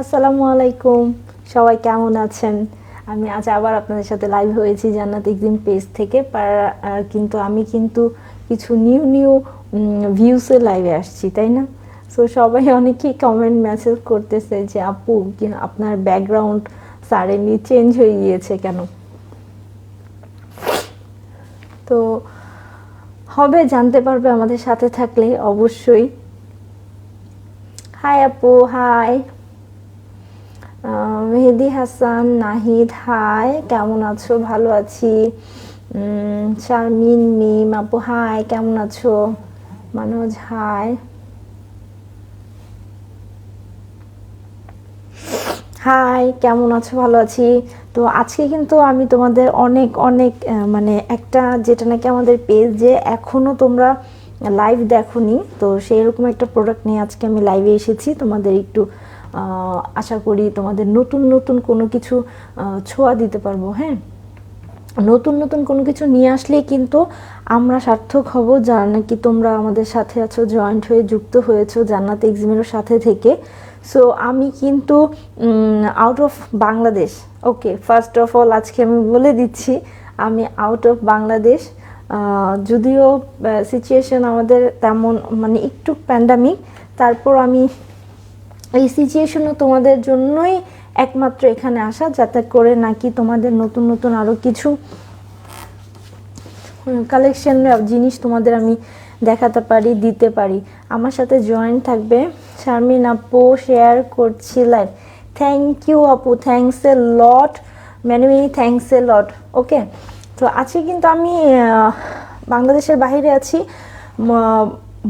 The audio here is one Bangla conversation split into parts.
আসসালামু আলাইকুম। সবাই কেমন আছেন? আমি আজ আবার আপনাদের সাথে লাইভ হয়েছি জান্নাত এক্সিম পেজ থেকে। কিন্তু আমি কিছু নিউ নিউ ভিউসে লাইভে আসছি, তাই না? সো সবাই অনেকেই কমেন্ট মেসেজ করতেছে যে আপু আপনার ব্যাকগ্রাউন্ড সাডেনলি চেঞ্জ হয়ে গিয়েছে কেন? তো হবে, জানতে পারবে আমাদের সাথে থাকলে অবশ্যই। হাই আপু, হাই। মেহেদি হাসান, নাহিদ, হাই, কেমন আছো? ভালো আছি। শারমিন মিম আপু, হাই, কেমন আছো? মনোজ, হাই। হাই, কেমন আছো? ভালো আছি। তো আজকে কিন্তু আমি তোমাদের অনেক অনেক মানে একটা, যেটা নাকি আমাদের পেজে এখনও তোমরা লাইভ দেখোনি, তো সেই রকম একটা প্রোডাক্ট নিয়ে আজকে আমি লাইভে এসেছি তোমাদের একটু আশা করি তোমাদের নতুন নতুন কোনো কিছু ছোঁয়া দিতে পারবো। হ্যাঁ, নতুন নতুন কোনো কিছু নিয়ে আসলেই কিন্তু আমরা সার্থক হব, যারা নাকি তোমরা আমাদের সাথে আছো, জয়েন্ট হয়ে যুক্ত হয়েছো জান্নাত এক্সিমের সাথে থেকে। সো আমি কিন্তু out of Bangladesh. Okay, first of all আজকে আমি বলে দিচ্ছি আমি আউট অফ বাংলাদেশ। যদিও সিচুয়েশন আমাদের তেমন মানে একটু প্যান্ডামিক, তারপর আমি এই সিচুয়েশনও তোমাদের জন্যই একমাত্র এখানে আসা, যাতে করে নাকি তোমাদের নতুন নতুন আরও কিছু কালেকশন জিনিস তোমাদের আমি দেখাতে পারি, দিতে পারি। আমার সাথে জয়েন থাকবে। শারমিন আপু শেয়ার করছি লাইভ। থ্যাংক ইউ আপু, thanks a lot, many many thanks a lot. Okay, তো আজকে কিন্তু আমি বাংলাদেশের বাইরে আছি,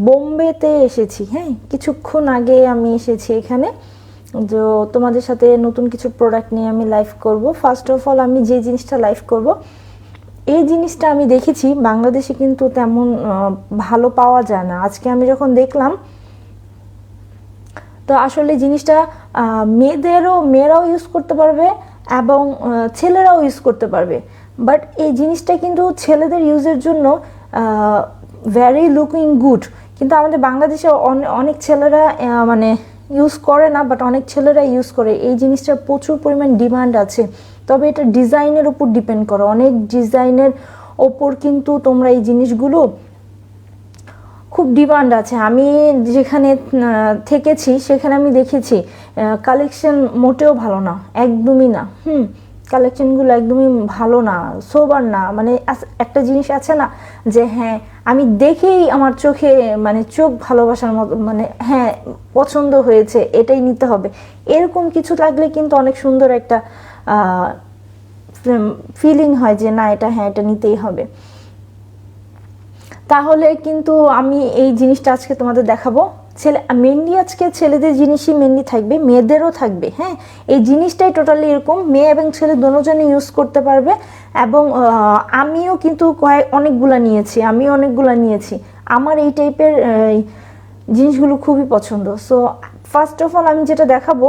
বোম্বেতে এসেছি। হ্যাঁ, কিছুক্ষণ আগে আমি এসেছি এখানে। তো তোমাদের সাথে নতুন কিছু প্রোডাক্ট নিয়ে আমি লাইভ করব। ফার্স্ট অফ অল আমি যে জিনিসটা লাইভ করব, এই জিনিসটা আমি দেখেছি বাংলাদেশে কিন্তু তেমন ভালো পাওয়া যায় না। আজকে আমি যখন দেখলাম, তো আসলে জিনিসটা মেয়েরাও ইউজ করতে পারবে এবং ছেলেরাও ইউজ করতে পারবে। বাট এই জিনিসটা কিন্তু ছেলেদের ইউজের জন্য ভেরি লুকিং গুড, কিন্তু আমাদের বাংলাদেশে অনেক ছেলেরা মানে ইউজ করে না, বাট অনেক ছেলেরা ইউজ করে। এই জিনিসটার প্রচুর পরিমাণ ডিমান্ড আছে, তবে এটা ডিজাইনের উপর ডিপেন্ড করে। অনেক ডিজাইনের ওপর কিন্তু তোমরা এই জিনিসগুলো খুব ডিমান্ড আছে। আমি যেখানে থেকেছি সেখানে আমি দেখেছি কালেকশন মোটেও ভালো না, একদমই না। কালেকশনগুলো একদমই ভালো না, সোবার না। মানে একটা জিনিস আছে না যে হ্যাঁ, আমি দেখেই আমার চোখে মানে চোখ ভালোবাসার মতো, মানে হ্যাঁ পছন্দ হয়েছে, এটাই নিতে হবে, এরকম কিছু লাগলে কিন্তু অনেক সুন্দর একটা ফিলিং হয় যে না, এটা হ্যাঁ, এটা নিতেই হবে। তাহলে কিন্তু আমি এই জিনিসটা আজকে তোমাদের দেখাবো। মেনলি আজকে ছেলেদের জিনিসই মেনলি থাকবে, মেয়েদেরও থাকবে। হ্যাঁ, এই জিনিসটাই টোটালি এরকম, মেয়ে এবং ছেলে দুজনে ইউজ করতে পারবে। এবং আমিও কিন্তু অনেকগুলা নিয়েছি। আমার এই টাইপের জিনিসগুলো খুবই পছন্দ। সো ফার্স্ট অফ অল আমি যেটা দেখাবো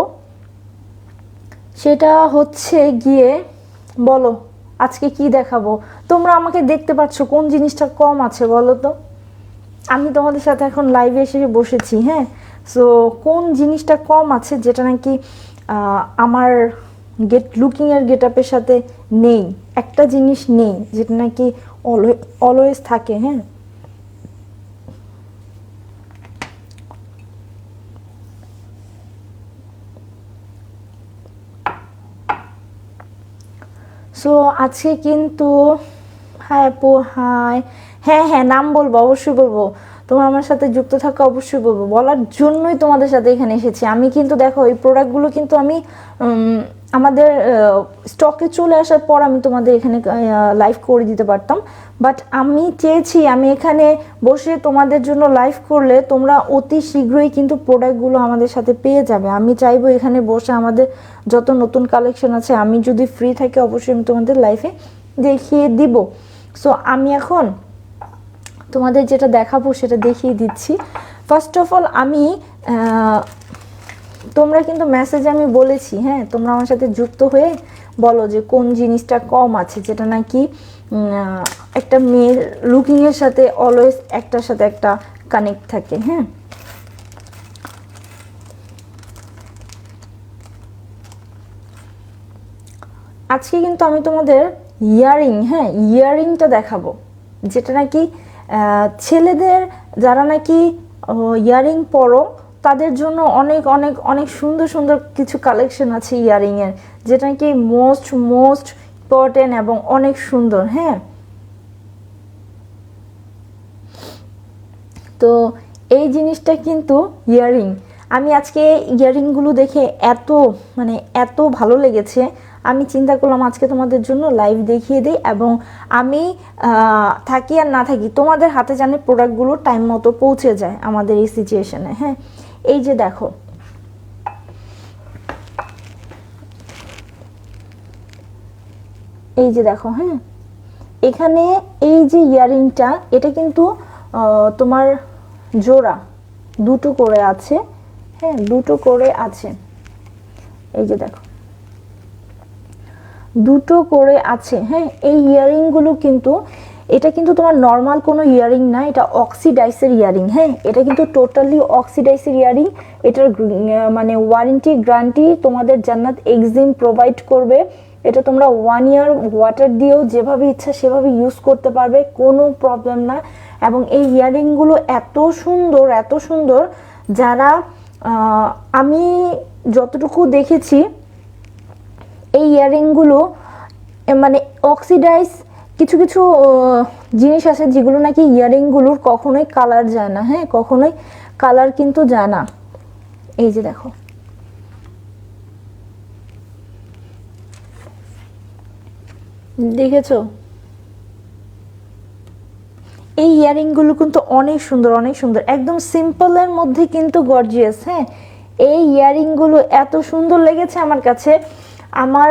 সেটা হচ্ছে গিয়ে, বলো আজকে কি দেখাবো? তোমরা আমাকে দেখতে পাচ্ছ, কোন জিনিসটা কম আছে বলো তো? আমি তোমাদের সাথে এখন লাইভে এসে বসেছি। হ্যাঁ, সো কোন জিনিসটা কম আছে যেটা নাকি আমার লুকিংয়ের গেট আপের সাথে নেই? একটা জিনিস নেই যেটা নাকি অলওয়েজ থাকে। হ্যাঁ, সো আজকে কিন্তু, হাই আপু, হাই। হ্যাঁ হ্যাঁ, নাম বলবো, অবশ্যই বলবো। তোমরা আমার সাথে যুক্ত থাকো, অবশ্যই বলবো। বলার জন্যই তোমাদের সাথে এখানে এসেছি। আমি কিন্তু দেখো, এই প্রোডাক্টগুলো কিন্তু আমি আমাদের স্টকে চলে আসার পর আমি তোমাদের এখানে লাইভ করে দিতে পারতাম, বাট আমি চেয়েছি আমি এখানে বসে তোমাদের জন্য লাইভ করলে তোমরা অতি শীঘ্রই কিন্তু প্রোডাক্টগুলো আমাদের সাথে পেয়ে যাবে। আমি চাইবো এখানে বসে আমাদের যত নতুন কালেকশন আছে, আমি যদি ফ্রি থাকি অবশ্যই আমি তোমাদের লাইভে দেখিয়ে দিব। সো আমি এখন তোমাদের যেটা দেখাবো সেটা দেখিয়ে দিচ্ছি। ফার্স্ট অফ অল আমি তোমরা কিন্তু মেসেজে আমি বলেছি, হ্যাঁ, তোমরা আমার সাথে যুক্ত হয়ে বলো যে কোন জিনিসটা কম আছে যেটা নাকি একটা মেয়ের লুকিংয়ের সাথে অলওয়েজ একটার সাথে একটা কানেক্ট থাকে। হ্যাঁ, আজকে কিন্তু আমি তোমাদের ইয়ারিং, হ্যাঁ ইয়ারিংটা দেখাবো, যেটা নাকি ছেলেদের যারা নাকি ইয়ারিং পরো তাদের জন্য অনেক অনেক অনেক সুন্দর সুন্দর কিছু কালেকশন আছে ইয়ারিংয়ের, যেটা নাকি মোস্ট মোস্ট ইম্পর্টেন্ট এবং অনেক সুন্দর। হ্যাঁ, তো এই জিনিসটা কিন্তু ইয়ারিং, আমি আজকে ইয়ারিংগুলো দেখে এত ভালো লেগেছে, আমি চিন্তা করলাম আজকে তোমাদের জন্য লাইভ দেখিয়ে দিই, এবং আমি থাকি আর না থাকি তোমাদের হাতে জানি প্রোডাক্টগুলো টাইম মতো পৌঁছে যায় আমাদের এই সিচুয়েশনে। হ্যাঁ, এই যে দেখো, এই যে দেখো, হ্যাঁ এখানে এই যে ইয়ারিংটা, এটা কিন্তু তোমার জোড়া দুটো করে আছে। হ্যাঁ, দুটো করে আছে, এই যে দেখো দুটো করে আছে। হ্যাঁ, এই ইয়ারিংগুলো কিন্তু, এটা কিন্তু তোমার নর্মাল কোনো ইয়ারিং না, এটা অক্সিডাইসের ইয়ারিং। হ্যাঁ, এটা কিন্তু টোটালি অক্সিডাইসের ইয়ারিং। এটার মানে ওয়ারেন্টি গ্যারান্টি তোমাদের জান্নাত এক্সিম প্রোভাইড করবে। এটা তোমরা 1 ইয়ার ওয়াটার দিয়েও যেভাবে ইচ্ছা সেভাবে ইউজ করতে পারবে, কোনো প্রবলেম না। এবং এই ইয়ারিংগুলো এত সুন্দর এত সুন্দর, যারা আমি যতটুকু দেখেছি এই ইয়ারিংগুলো মানে অক্সিডাইজ কিছু কিছু জিনিস আছে যেগুলো নাকি ইয়ারিংগুলোর কখনোই কালার যায় না। হ্যাঁ, কখনোই কালার কিন্তু যায় না। এই যে দেখো, দেখেছো এই ইয়ারিংগুলো কিন্তু অনেক সুন্দর অনেক সুন্দর, একদম সিম্পলের মধ্যে কিন্তু গর্জিয়াস। হ্যাঁ, এই ইয়ারিংগুলো এত সুন্দর লেগেছে আমার কাছে, আমার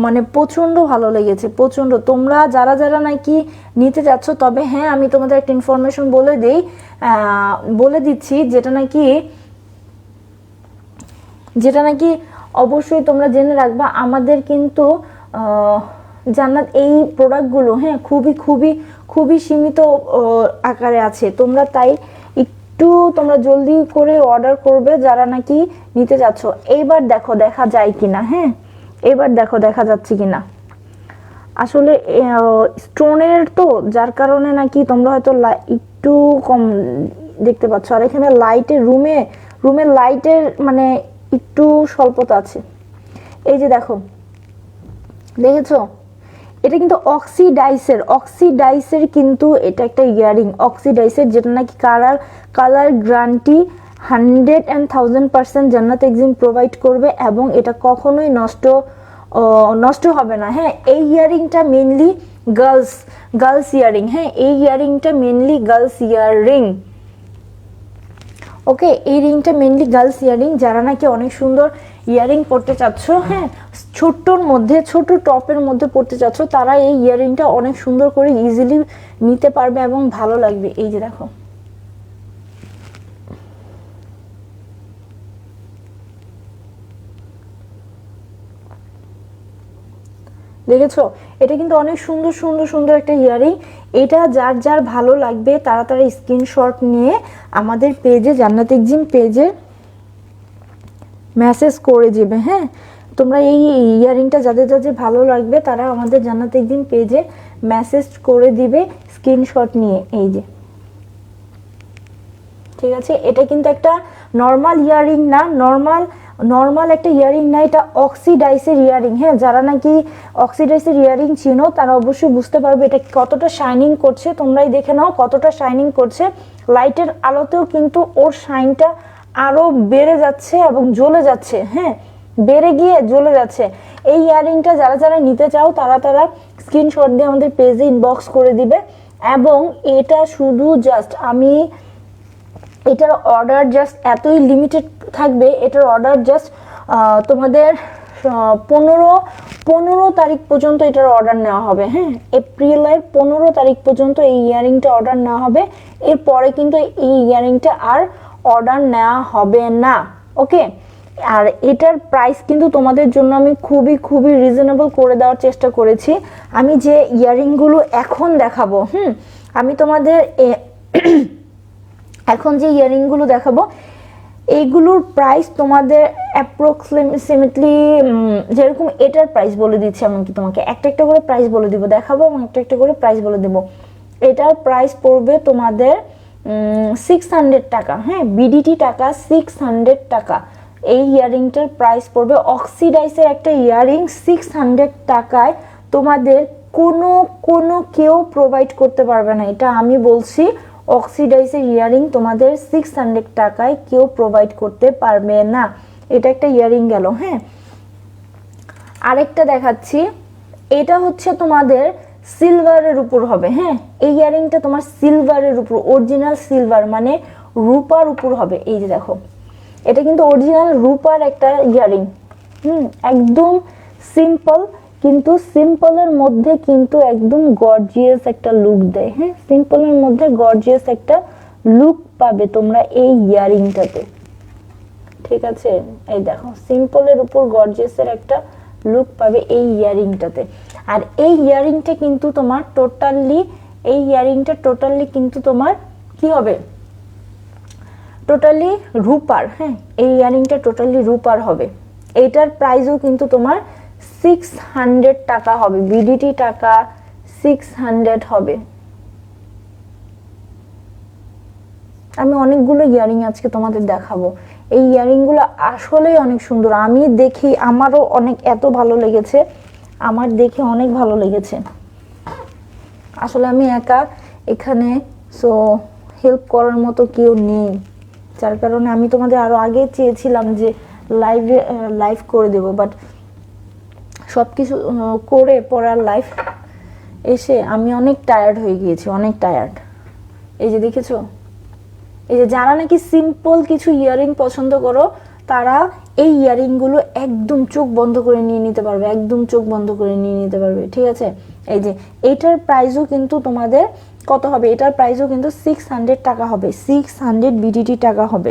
মানে প্রচণ্ড ভালো লেগেছে, প্রচণ্ড। তোমরা যারা যারা নাকি নিতে যাচ্ছ, তবে হ্যাঁ আমি তোমাদের একটা ইনফরমেশন বলে দিচ্ছি, যেটা নাকি অবশ্যই তোমরা জেনে রাখবা। আমাদের কিন্তু জান্নাত এই প্রোডাক্টগুলো হ্যাঁ খুবই খুবই খুবই সীমিত আকারে আছে, তোমরা তাই একটু তোমরা জলদি করে অর্ডার করবে যারা নাকি নিতে যাচ্ছ। এইবার দেখো দেখা যায় কিনা, হ্যাঁ এবার দেখো দেখা যাচ্ছে কিনা। আসলে স্টোনের তো, যার কারণে নাকি তোমরা হয়তো একটু কম দেখতে পাচ্ছ, আর এখানে লাইটের রুমের লাইটের মানে একটু স্বল্পতা আছে। এই যে দেখো, দেখেছো এটা কিন্তু অক্সিডাইসের কিন্তু এটা একটা ইয়ারিং অক্সিডাইসের, যেটা নাকি কালার গ্যারান্টি 100% জান্নাত এক্সিম প্রোভাইড করবে, এবং এটা কখনোই নষ্ট হবে না। হ্যাঁ, এই ইয়ারিংটা মেনলি গার্লস ইয়ারিং। হ্যাঁ, এই ইয়ারিংটা মেনলি গার্লস ইয়ারিং। ওকে, এই রিংটা মেনলি গার্লস ইয়ারিং, যারা নাকি অনেক সুন্দর ইয়ারিং পরতে চাচ্ছ, হ্যাঁ ছোট্টর মধ্যে ছোট টপের মধ্যে পরতে চাচ্ছ, তারা এই ইয়ারিংটা অনেক সুন্দর করে ইজিলি নিতে পারবে এবং ভালো লাগবে। এই যে দেখো, দেখেছো এটা কিন্তু অনেক সুন্দর সুন্দর সুন্দর একটা ইয়ারিং। এটা যার যার ভালো লাগবে তারা স্ক্রিনশট নিয়ে আমাদের পেজে, জান্নাত এক্সিম পেজে মেসেজ করে দিবে। হ্যাঁ, তোমরা এই ইয়ারিংটা যাদের যাদের ভালো লাগবে তারা আমাদের জান্নাত এক্সিম পেজে মেসেজ করে দিবে স্ক্রিনশট নিয়ে। এই যে ঠিক আছে, এটা কিন্তু একটা নর্মাল ইয়ারিং না, নর্মাল একটা ইয়ারিং না, এটা অক্সিডাইসের ইয়ারিং। হ্যাঁ, যারা নাকি অক্সিডাইসের ইয়ারিং চিনো তারা অবশ্যই বুঝতে পারবে এটা কতটা শাইনিং করছে। তোমরাই দেখে নাও কতটা শাইনিং করছে, লাইটের আলোতেও কিন্তু ওর শাইনটা আরো বেড়ে যাচ্ছে এবং জ্বলে যাচ্ছে। হ্যাঁ, বেড়ে গিয়ে জ্বলে যাচ্ছে। এই ইয়ারিংটা যারা যারা নিতে চাও তারা স্ক্রিনশট দিয়ে আমাদের পেজে ইনবক্স করে দিবে, এবং এটা শুধু জাস্ট এটার অর্ডার জাস্ট এতই লিমিটেড থাকবে। এটার অর্ডার জাস্ট তোমাদের 15 তারিখ পর্যন্ত এটার অর্ডার নেওয়া হবে। হ্যাঁ, এপ্রিলের 15 তারিখ পর্যন্ত এই ইয়ারিংটা অর্ডার নেওয়া হবে, এরপরে কিন্তু এই ইয়ারিংটা আর অর্ডার নেওয়া হবে না। ওকে, আর এটার প্রাইস কিন্তু তোমাদের জন্য আমি খুবই খুবই রিজনেবল করে দেওয়ার চেষ্টা করেছি। আমি যে ইয়ারিংগুলো এখন দেখাবো, আমি তোমাদের এখন যে ইয়ারিংগুলো দেখাবো এইগুলোর প্রাইস তোমাদের অ্যাপ্রক্সিমেটলি যেরকম এটার প্রাইস বলে দিচ্ছি, এমনকি তোমাকে একটা একটা করে প্রাইস বলে দিব, দেখাবো এবং একটা একটা করে প্রাইস বলে দেব। এটার প্রাইস পড়বে তোমাদের 600 টাকা, হ্যাঁ, বিডিটি টাকা 600 টাকা। এই ইয়ারিংটার প্রাইস পড়বে, অক্সিডাইসের একটা ইয়ারিং 600 টাকায় তোমাদের কোনো কেউ প্রোভাইড করতে পারবে না, এটা আমি বলছি। অক্সিডাইসের ইয়ারিং তোমাদের 600 টাকায় কেউ প্রোভাইড করতে পারবে না। এটা একটা ইয়ারিং গেল, হ্যাঁ। আরেকটা দেখাচ্ছি, এটা হচ্ছে তোমাদের সিলভারের উপর হবে, হ্যাঁ। এই ইয়ারিংটা তোমার সিলভারের উপর, অরিজিনাল সিলভার মানে রূপার উপর হবে। এই যে দেখো, এটা কিন্তু অরিজিনাল রূপার একটা ইয়ারিং, একদম সিম্পল, কিন্তু সিম্পলের মধ্যে কিন্তু একদম গর্জিয়াস একটা লুক দেয়, হ্যাঁ। সিম্পলের মধ্যে গর্জিয়াস একটা লুক পাবে তোমরা এই ইয়ারিংটাতে, ঠিক আছে। এই দেখো, সিম্পলের উপর গর্জিয়াসের একটা লুক পাবে এই ইয়ারিংটাতে। আর এই ইয়ারিংটা কিন্তু তোমার টোটালি কিন্তু তোমার কি হবে, টোটালি রূপার, হ্যাঁ। এই ইয়ারিংটা টোটালি রূপার হবে। এইটার প্রাইসও কিন্তু তোমার 600 টাকা হবে, বিডিটি টাকা 600 হবে। আমি অনেকগুলো ইয়ারিং আজকে তোমাদের দেখাবো। এই ইয়ারিং গুলো আসলেই অনেক সুন্দর, আমি দেখি আমারও অনেক এত ভালো লেগেছে, আমার দেখে অনেক ভালো লেগেছে। আসলে আমি একা এখানে, সো হেল্প করার মতো কেউ নেই, যার কারণে আমি তোমাদের আরো আগে চেয়েছিলাম যে লাইভ করে দেব, বাট সবকিছু করে পড়ার লাইভ এসে আমি অনেক টায়ার্ড হয়ে গিয়েছি, অনেক টায়ার্ড। এই যে দেখেছো, এই যে যারা নাকি সিম্পল কিছু ইয়ারিং পছন্দ করো, তারা এই ইয়ারিং গুলো একদম চোখ বন্ধ করে নিয়ে নিতে পারবে, একদম চোখ বন্ধ করে নিয়ে নিতে পারবে, ঠিক আছে। এই যে এটার প্রাইসও কিন্তু তোমাদের কত হবে, এটার প্রাইসও কিন্তু 600 টাকা হবে, 600 বিডিটি টাকা হবে,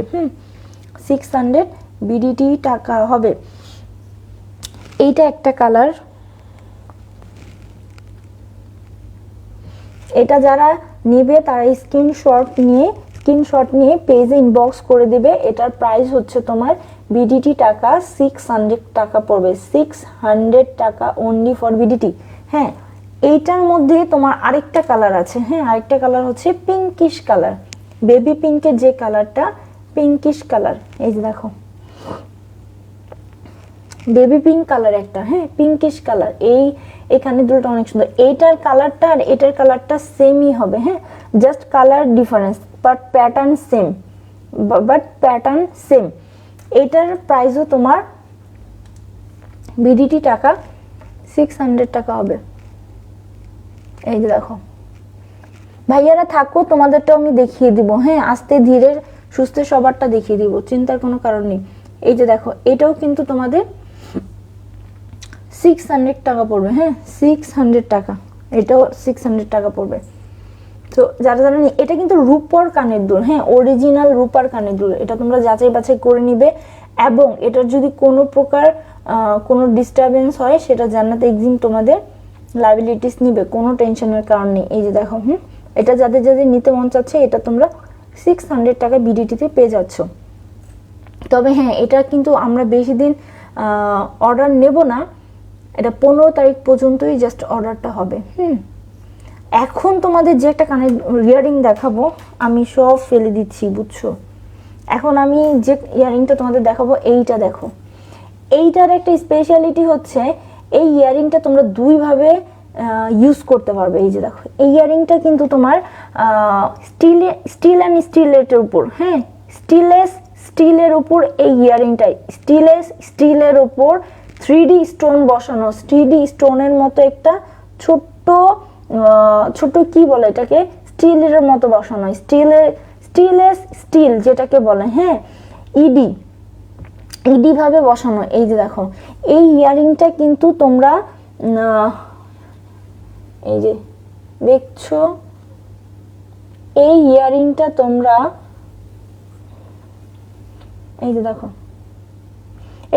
600 বিডিটি টাকা হবে। এইটা একটা কালার, এটা যারা নেবে তারা স্ক্রিনশট নিয়ে পেজে ইনবক্স করে দিবে। এটার প্রাইস হচ্ছে তোমার বিডিটি টাকা 600 টাকা পড়বে, 600 টাকা অনলি ফর বিডিটি, হ্যাঁ। এইটার মধ্যে তোমার আরেকটা কালার আছে, হ্যাঁ, আরেকটা কালার হচ্ছে পিঙ্কিশ কালার, বেবি পিঙ্কের যে কালারটা, পিঙ্কিশ কালার। এই যে দেখো, বেবি পিঙ্ক কালার একটা, হ্যাঁ, পিঙ্কিশ কালার। এখানে দুটো অনেক সুন্দর। এইটার কালারটা আর এটার কালারটা সেমই হবে, হ্যাঁ, just colour difference, but pattern same. এটার প্রাইসও তোমার বিডিটি টাকা 600 টাকা হবে। এই যে দেখো, ভাইয়ারা থাকো, তোমাদেরটা আমি দেখিয়ে দিব, হ্যাঁ, আস্তে ধীরে সুস্থে সবারটা দেখিয়ে দিব, চিন্তার কোনো কারণ নেই। এই যে দেখো, এটাও কিন্তু তোমাদের 600 টাকা পড়বে, হ্যাঁ, 600 টাকা, এটাও 600 টাকা পড়বে। তো যারা জানেন, এটা কিন্তু রূপার কানের দুল, হ্যাঁ, অরিজিনাল রূপার কানের দুল। এটা তোমরা যাচাই বাছাই করে নিবে, এবং এটার যদি কোনো প্রকার কোনো ডিস্টারবেন্স হয়, সেটা জান্নাত এক্সিম তোমাদের লায়াবিলিটিস নিবে, কোনো টেনশনের কারণ নেই। এই যে দেখো, এটা যাদের নিতে মন চাচ্ছে, এটা তোমরা 600 টাকা বিডিটিতে পেয়ে যাচ্ছ। তবে হ্যাঁ, এটা কিন্তু আমরা বেশি দিন অর্ডার নেব না, এটা 15 তারিখ পর্যন্তই জাস্ট অর্ডারটা হবে। এখন তোমাদের যে একটা কানের ইয়ারিং দেখাবো, আমি সব ফেলে দিচ্ছি, বুঝছো। এখন আমি যে ইয়ারিংটা তোমাদের দেখাবো, এইটা দেখো, এইটার একটা স্পেশালিটি হচ্ছে এই ইয়ারিংটা তোমরা দুইভাবে ইউজ করতে পারবে। এই যে দেখো, এই ইয়ারিংটা কিন্তু তোমার স্টিলের উপর, হ্যাঁ, স্টিলের উপর এই ইয়ারিংটাই, স্টিলের উপর 3D স্টোন বসানো, 3D স্টোনের মতো একটা ছোট কি বলে এটাকে, স্টিলের মতো বসানো, স্টিল যেটাকে বলে, হ্যাঁ, ইডি ভাবে বসানো। এই যে দেখো, এই ইয়ারিংটা কিন্তু তোমরা এই যে দেখছো, এই ইয়ারিংটা তোমরা এই যে দেখো,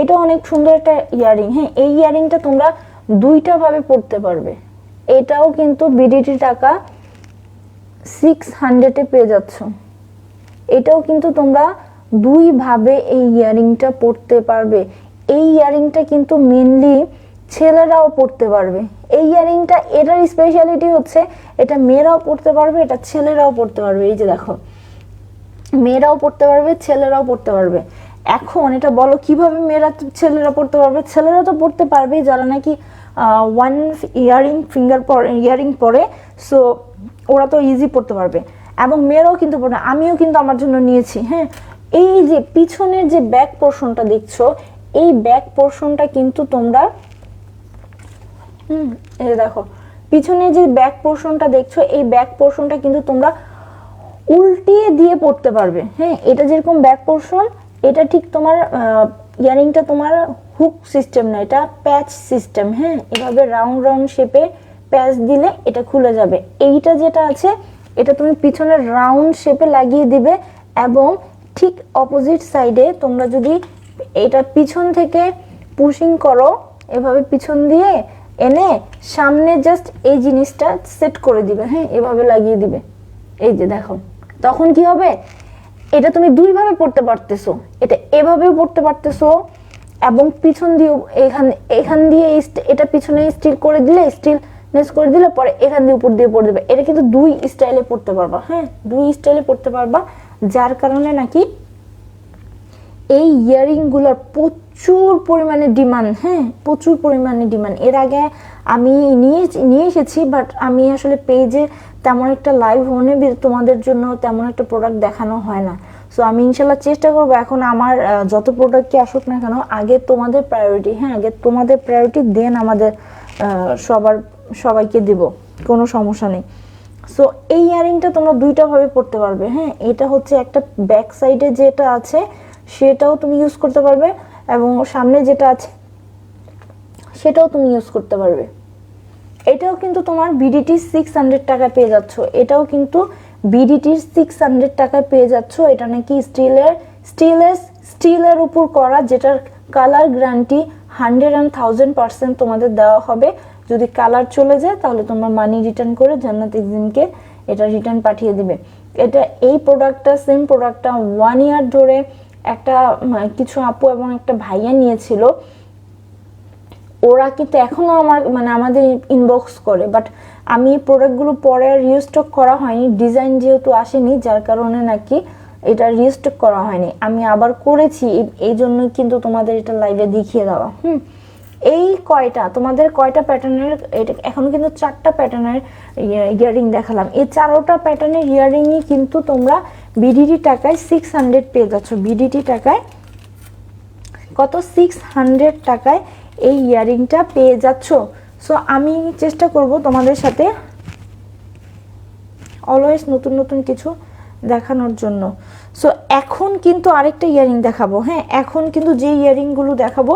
এটা অনেক সুন্দর একটা ইয়ারিং, হ্যাঁ। এই ইয়ারিংটা তোমরা দুইটা ভাবে পড়তে পারবে। এটাও কিন্তু বিডিটি টাকা 600 পেয়ে যাচ্ছ। এটাও কিন্তু তোমরা দুইভাবে এই ইয়ারিংটা পরতে পারবে। এই ইয়ারিংটা কিন্তু মেনলি ছেলেরাও পরতে পারবে। এই ইয়ারিংটা এটার স্পেশালিটি হচ্ছে এটা মেয়েরাও পরতে পারবে, এটা ছেলেরাও পরতে পারবে। এই যে দেখো, মেয়েরাও পরতে পারবে, ছেলেরাও পরতে পারবে। এখন এটা বলো কিভাবে মেয়েরা ছেলেরা পরতে পারবে? ছেলেরা তো পরতে পারবে যারা নাকি ওয়ান ইয়ারিং পরে, সো ওরা তো ইজি পরতে পারবে। এবং মেয়েরাও কিন্তু পড়ে, আমিও কিন্তু আমার জন্য নিয়েছি। হ্যাঁ, এই যে পিছনের যে ব্যাক পোর্শনটা দেখছো, এই ব্যাক পোর্শনটা কিন্তু তোমরা এই দেখো, পিছনে যে ব্যাক পোর্শনটা দেখছো, এই ব্যাক পোর্শনটা কিন্তু তোমরা উল্টিয়ে দিয়ে পড়তে পারবে। হ্যাঁ, এটা যেরকম ব্যাক পোর্শন, এটা ঠিক তোমার ইয়ারিংটা তোমার হুক সিস্টেম না, এটা প্যাচ সিস্টেম। হ্যাঁ, এভাবে রাউন্ড রাউন্ড শেপে প্যাচ দিলে এটা খুলে যাবে। এইটা যেটা আছে এটা তুমি পিছনে রাউন্ড শেপে লাগিয়ে দিবে, এবং ঠিক অপোজিট সাইডে তোমরা যদি এটা পিছন থেকে পুশিং করো, এভাবে পিছন দিয়ে এনে সামনে জাস্ট এই জিনিসটা সেট করে দিবে। হ্যাঁ, এভাবে লাগিয়ে দিবে। এই যে দেখো, তখন কি হবে, এটা তুমি দুইভাবে পড়তে পারতেছো, এটা এভাবেও পড়তে পারতেছো, এবং পিছন দিয়ে এখান দিয়ে এটা পিছনে স্টিল করে দিলে, স্টিলনেস করে দিলে পরে এখান দিয়ে উপর দিয়ে পড়ে দেবে। এটা কিন্তু দুই স্টাইলে পড়তে পারবা। হ্যাঁ, দুই স্টাইলে পড়তে পারবা, যার কারণে নাকি এই ইয়ারিং গুলোর প্রচুর পরিমাণে ডিমান্ড। হ্যাঁ, প্রচুর পরিমাণে ডিমান্ড। এর আগে আমি নিয়ে এসেছি, বাট আমি আসলে পেজে তেমন একটা লাইভ হনে তোমাদের জন্য তেমন একটা প্রোডাক্ট দেখানো হয় না। সো আমি ইনশাল্লাহ চেষ্টা করবো, এখন আমার যত প্রোডাক্টই আসুক না কেন, আগে তোমাদের প্রায়োরিটি। হ্যাঁ, আগে তোমাদের প্রায়োরিটি, দেন আমাদের সবাইকে দিব, কোনো সমস্যা নেই। সো এই ইয়ারিংটা তোমরা দুইটা ভাবে পড়তে পারবে। হ্যাঁ, এটা হচ্ছে একটা ব্যাক সাইডে যেটা আছে সেটাও তুমি ইউজ করতে পারবে, এবং সামনে যেটা আছে সেটাও তুমি ইউজ করতে পারবে। এটাও কিন্তু তোমার বিডিটি 600 টাকায় পেয়ে যাচ্ছ। এটাও কিন্তু বিডিটির 600 টাকায় পেয়ে যাচ্ছ। এটা নাকি স্টিলের উপর করা, যেটার কালার গ্যারান্টি 100% তোমাদের দেওয়া হবে। যদি কালার চলে যায় তাহলে তোমার মানি রিটার্ন করে জান্নাত এক্সিমকে এটা রিটার্ন পাঠিয়ে দিবে। এটা এই প্রোডাক্টটা, সেম প্রোডাক্টটা 1 ইয়ার ধরে একটা কিছু আপু এবং একটা ভাইয়া নিয়েছিল। ওরা কিন্তু এখনো আমাদের ইনবক্স করে, বাট আমি এই প্রোডাক্টগুলো পরে রিস্টক করা হয়নি, ডিজাইন যেহেতু আসেনি, যার কারণে নাকি এটা রিস্টক করা হয়নি। আমি আবার করেছি, এই জন্যই কিন্তু তোমাদের এটা লাইভে দেখিয়ে দেওয়া। এই তোমাদের কয়টা প্যাটার্নের, এটা এখন কিন্তু 4টা প্যাটার্নের ইয়ারিং দেখালাম। এই 4টা প্যাটার্নের ইয়ারিংই কিন্তু তোমরা বিডিটি টাকায় 600 পেয়ে যাচ্ছ। বিডিটি টাকায় কত? 600 টাকায় এই ইয়ারিংটা পেয়ে যাচ্ছ। সো আমি চেষ্টা করব তোমাদের সাথে অলওয়েজ নতুন নতুন কিছু দেখানোর জন্য। সো এখন কিন্তু আরেকটা ইয়ারিং দেখাবো। হ্যাঁ, এখন কিন্তু যে ইয়ারিংগুলো দেখাবো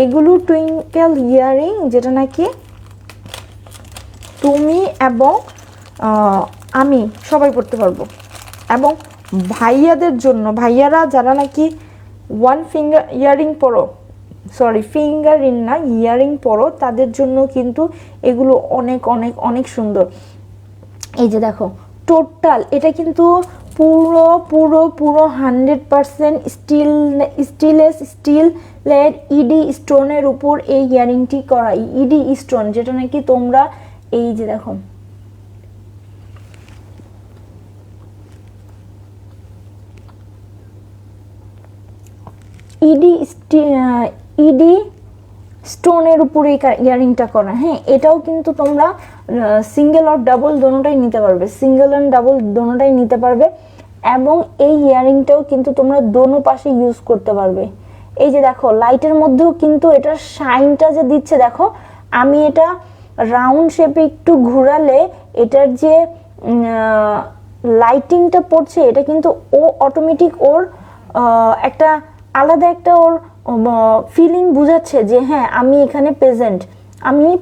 এগুলো টুইঙ্কেল ইয়ারিং, যেটা নাকি তুমি এবং আমি সবাই পড়তে পারবো। এবং ভাইয়াদের জন্য, ভাইয়ারা যারা নাকি ওয়ান ফিঙ্গার ইয়ারিং পরো, সরি ফিঙ্গার রিং না, ইয়ারিং পরো, তাদের জন্য কিন্তু এগুলো অনেক অনেক অনেক সুন্দর। এই যে দেখো, টোটাল এটা কিন্তু পুরো 100% স্টিলের ইডি স্টোনের উপর এই ইয়ারিংটি করা। ইডি স্টোন, যেটা নাকি তোমরা এই যে দেখো, ইডি স্টোনের উপরে ইয়ারিংটা করা। হ্যাঁ, এটাও কিন্তু তোমরা সিঙ্গেল আর ডাবল দোনোটাই নিতে পারবে, সিঙ্গেল এন্ড ডাবল দোনোটাই নিতে পারবে। এবং এই ইয়ারিংটাও কিন্তু তোমরা দোনো পাশে ইউজ করতে পারবে। এই যে দেখো, লাইটের মধ্যেও কিন্তু এটার শাইনটা যে দিচ্ছে দেখো, আমি এটা রাউন্ড শেপে একটু ঘোরালে এটার যে লাইটিংটা পড়ছে, এটা কিন্তু ও অটোমেটিক ওর একটা আলাদা একটা ওর ফিলিং বুঝাচ্ছে যে হ্যাঁ আমি এখানে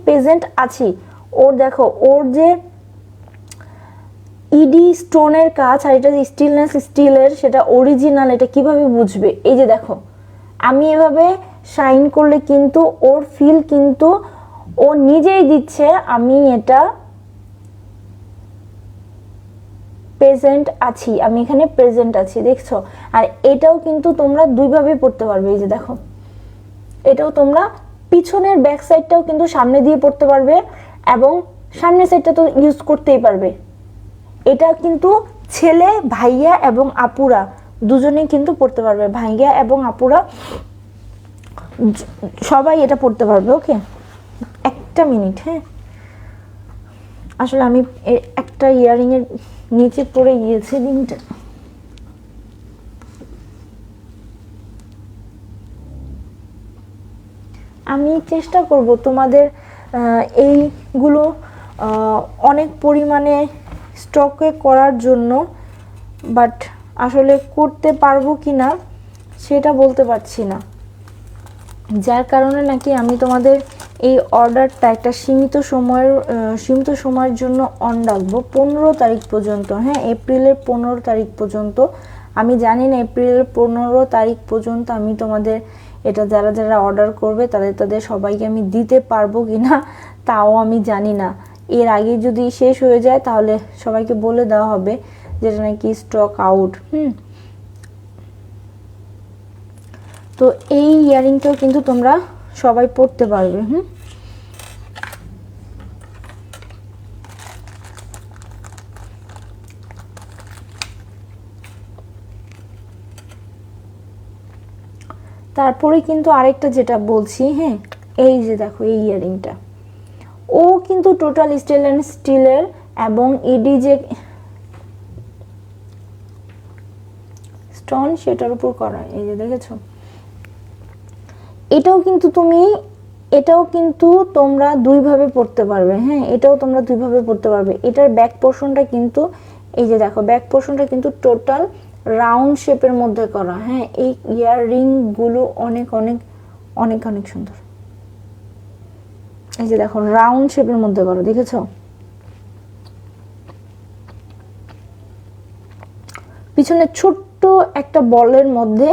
প্রেজেন্ট আছি। ওর দেখো, ওর যে ইডি স্টোনের কাজ আর এটা স্টিলের, সেটা অরিজিনাল, এটা কিভাবে বুঝবে? এই যে দেখো, আমি এভাবে শাইন করলে কিন্তু ওর ফিল কিন্তু ও নিজেই দিচ্ছে আমি এটা প্রেজেন্ট আছি, আমি এখানে প্রেজেন্ট আছি, দেখছো? আর এটাও কিন্তু তোমরা দুইভাবে পড়তে পারবে। এই যে দেখো, এটাও তোমরা পিছনের ব্যাক সাইডটাও কিন্তু সামনে দিয়ে পড়তে পারবে এবং সামনের সাইডটা তো ইউজ করতেই পারবে। এটা কিন্তু ছেলে, ভাইয়া এবং আপুরা দুজনেই কিন্তু পড়তে পারবে, ভাইয়া এবং আপুরা সবাই এটা পড়তে পারবে। ওকে, একটা মিনিট। হ্যাঁ, আসলে আমি একটা ইয়ারিং এর নিচে পড়ে গিয়েছে রিংটা। আমি চেষ্টা করব তোমাদের এইগুলো অনেক পরিমাণে স্টকে করার জন্য, বাট আসলে করতে পারবো কি না সেটা বলতে পারছি না, যার কারণে নাকি আমি তোমাদের এই অর্ডারটা একটা সীমিত সময়ের জন্য অন রাখবো, 15 তারিখ পর্যন্ত। হ্যাঁ, এপ্রিলের 15 তারিখ পর্যন্ত। আমি জানি না এপ্রিলের 15 তারিখ পর্যন্ত আমি তোমাদের এটা যারা যারা অর্ডার করবে তাদের সবাইকে আমি দিতে পারবো কিনা তাও আমি জানি না। এর আগে যদি শেষ হয়ে যায় তাহলে সবাইকে বলে দেওয়া হবে যেটা নাকি স্টক আউট। তো এই ইয়ারিংটাও কিন্তু তোমরা সবাই পড়তে পারবে। তারপরে কিন্তু আরেকটা যেটা বলছি, হ্যাঁ, এই যে দেখো এই ইয়ারিংটা, ও কিন্তু টোটাল স্টিলের এবং ইডি যে স্টোন সেটার উপর করা। এই যে দেখেছো, এটাও কিন্তু তোমরা দুইভাবে পড়তে পারবে। হ্যাঁ, এটাও তোমরা দুইভাবে পড়তে পারবে। এটার ব্যাক পোর্শনটা কিন্তু এই যে দেখো, ব্যাক পোর্শনটা কিন্তু টোটাল রাউন্ড শেপের মধ্যে করা। হ্যাঁ, এই ইয়াররিং গুলো অনেক অনেক অনেক অনেক সুন্দর। এই যে দেখো, রাউন্ড শেপের মধ্যে করা, দেখেছো? পিছনে ছোট্ট একটা বলের মধ্যে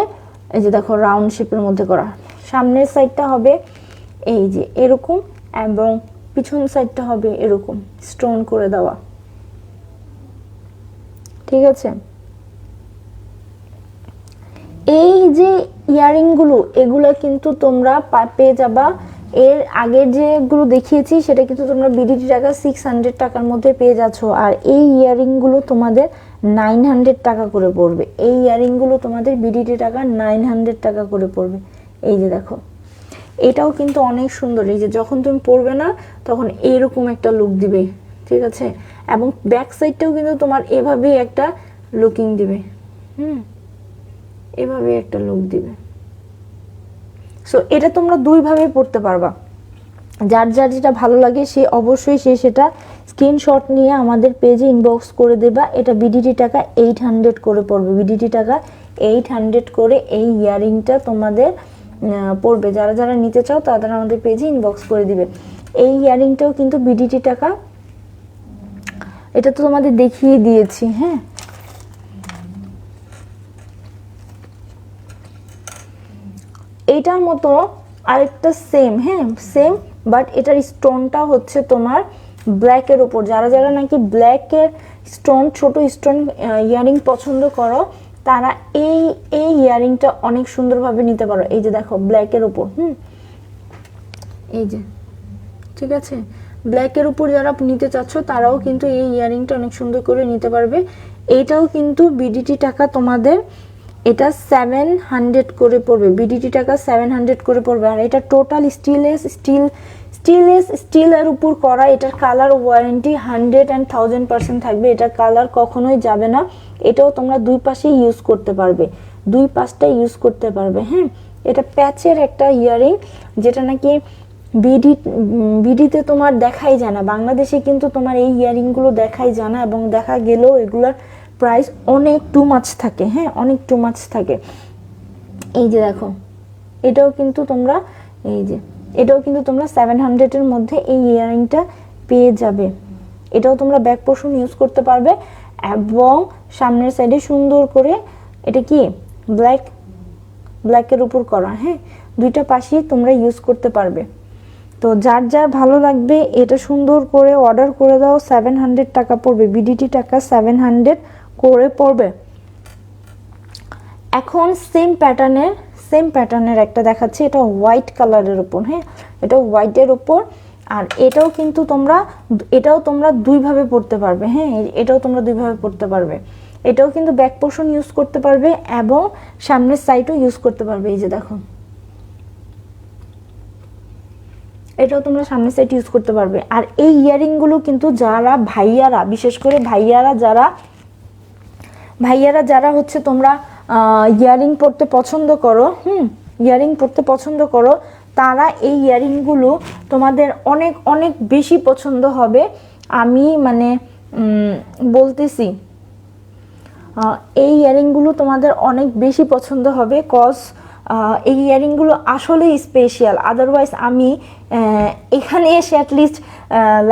এই যে দেখো রাউন্ড শেপের মধ্যে করা। সামনের সাইডটা হবে এই যে এরকম এবং পিছন সাইডটা হবে এরকম স্টোন করে দেওয়া। ঠিক আছে, এই যে ইয়ারিং গুলো এগুলো কিন্তু তোমরা পেয়ে যাবা। এর আগের যেগুলো দেখিয়েছি সেটা কিন্তু তোমরা বিডিটি টাকা 600 টাকার মধ্যে পেয়ে যাচ্ছ, আর এই ইয়ারিং গুলো তোমাদের 900 টাকা করে পড়বে। এই ইয়ারিং গুলো তোমাদের বিডিটি টাকা 900 টাকা করে পড়বে। এই যে দেখো, এটাও কিন্তু অনেক সুন্দর। এই যে যখন তুমি পরবে না তখন এরকম একটা লুক দিবে। ঠিক আছে, এবং ব্যাক সাইডটাও কিন্তু তোমার এভাবেই একটা লুকিং দিবে। এভাবে একটা লুক দিবে। সো এটা তোমরা দুইভাবে পড়তে পারবা। যার যার যেটা ভালো লাগে সে অবশ্যই সেটা স্ক্রিনশট নিয়ে আমাদের পেজে ইনবক্স করে দেবা। এটা বিডিটি টাকা 800 করে পড়বে। বিডিটি টাকা 800 করে এই ইয়ারিংটা তোমাদের পড়বে। যারা যারা নিতে চাও তারা আমাদের পেজে ইনবক্স করে দিবে। এই ইয়ারিংটাও কিন্তু বিডিটি টাকা, এটা তো তোমাদের দেখিয়ে দিয়েছি। হ্যাঁ, এটার মতো আরেকটা সেম, হ্যাঁ সেম, বাট এটার স্টোনটা হচ্ছে তোমার ব্ল্যাকের উপর। যারা যারা নাকি ব্ল্যাকের স্টোন, ছোট স্টোন ইয়ারিং পছন্দ করো তারা এই ইয়ারিংটা অনেক সুন্দরভাবে নিতে পারো। এই যে দেখো ব্ল্যাকের উপর, এই যে, ঠিক আছে, ব্ল্যাকের উপর যারা নিতে চাচ্ছ তারাও কিন্তু এই ইয়ারিংটা অনেক সুন্দর করে নিতে পারবে। এইটাও কিন্তু বিডিটি টাকা তোমাদের এটা 700 করে পড়বে। বিডিটি টাকা 700 করে পড়বে। আর এটা টোটাল স্টিলের উপর করা। এটার কালার ওয়ারেন্টি 100% থাকবে। এটার কালার কখনোই যাবে না। এটাও তোমরা দুই পাশে ইউজ করতে পারবে, দুই পাশটা ইউজ করতে পারবে। হ্যাঁ, এটা প্যাচের একটা ইয়ারিং যেটা নাকি বিডিতে তোমার দেখাই যায় না। বাংলাদেশে কিন্তু তোমার এই ইয়ারিংগুলো দেখাই যায় না, এবং দেখা গেলেও এগুলোর প্রাইস অনেক টু মাচ থাকে। হ্যাঁ, অনেক টু মাচ থাকে। এই যে দেখো, এটাও কিন্তু তোমরা এই যে এটাও কিন্তু তোমরা 700-এর মধ্যে এই ইয়ারিংটা পেয়ে যাবে। এটাও তোমরা ব্যাক পোর্শন ইউজ করতে পারবে এবং সামনের সাইডে সুন্দর করে এটা কি ব্ল্যাকের উপর করা। হ্যাঁ, দুইটা পাশেই তোমরা ইউজ করতে পারবে। তো যার যার ভালো লাগবে এটা সুন্দর করে অর্ডার করে দাও। 700 টাকা পড়বে, বিডিটি টাকা 700 করে পড়বে। এখন সেম প্যাটার্নের একটা দেখাচ্ছি, এটা হোয়াইট কালারের উপর, হ্যাঁ এটা হোয়াইটের উপর। আর এটাও তোমরা দুইভাবে পড়তে পারবে, হ্যাঁ এটাও তোমরা দুইভাবে পড়তে পারবে। এটাও কিন্তু ব্যাক পোর্শন ইউজ করতে পারবে এবং সামনের সাইডও ইউজ করতে পারবে। এই যে দেখো, এটাও তোমরা সামনের সাইড ইউজ করতে পারবে। আর এই ইয়ারিংগুলো কিন্তু যারা ভাইয়ারা, বিশেষ করে ভাইয়ারা যারা হচ্ছে তোমরা ইয়ারিং পরতে পছন্দ করো, ইয়ারিং পরতে পছন্দ করো, তারা এই ইয়ারিংগুলো তোমাদের অনেক অনেক বেশি পছন্দ হবে। আমি মানে বলতেছি এই ইয়ারিংগুলো তোমাদের অনেক বেশি পছন্দ হবে, কজ এই ইয়ারিংগুলো আসলেই স্পেশাল। আদারওয়াইজ আমি এখানে এসে অ্যাটলিস্ট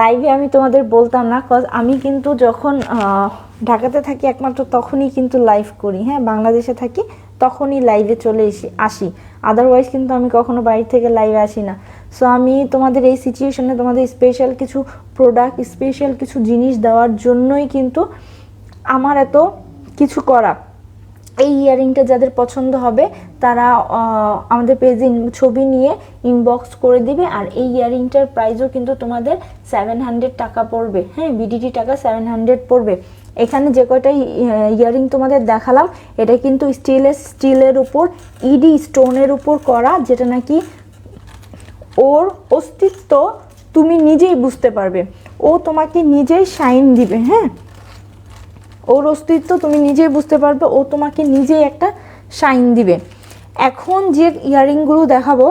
লাইভে আমি তোমাদের বলতাম না, কজ আমি কিন্তু যখন ঢাকাতে থাকি একমাত্র তখনই কিন্তু লাইভ করি, হ্যাঁ বাংলাদেশে থাকি তখনই লাইভে চলে আসি, আদারওয়াইজ কিন্তু আমি কখনো বাইরে থেকে লাইভে আসি না। সো আমি তোমাদের এই সিচুয়েশনে তোমাদের স্পেশাল কিছু প্রোডাক্ট, স্পেশাল কিছু জিনিস দেওয়ার জন্যই কিন্তু আমার এত কিছু করা। এই ইয়ারিংটা যাদের পছন্দ হবে তারা আমাদের পেজে ছবি নিয়ে ইনবক্স করে দিবে। আর এই ইয়ারিংটার প্রাইসও কিন্তু তোমাদের 700 টাকা পড়বে, হ্যাঁ বিডিটি টাকা 700 পড়বে। এখানে যে কয়টা ইয়ারিং তোমাদের দেখালাম এটা কিন্তু স্টিলের উপর ইডি স্টোনের উপর করা, যেটা নাকি ওর অস্তিত্ব তুমি নিজেই বুঝতে পারবে, ও তোমাকে নিজেই শাইন দিবে, হ্যাঁ ওর অস্তিত্ব তুমি নিজেই বুঝতে পারবে, ও তোমাকে নিজেই একটা শাইন দিবে। এখন যে ইয়ারিংগুলো দেখাবো,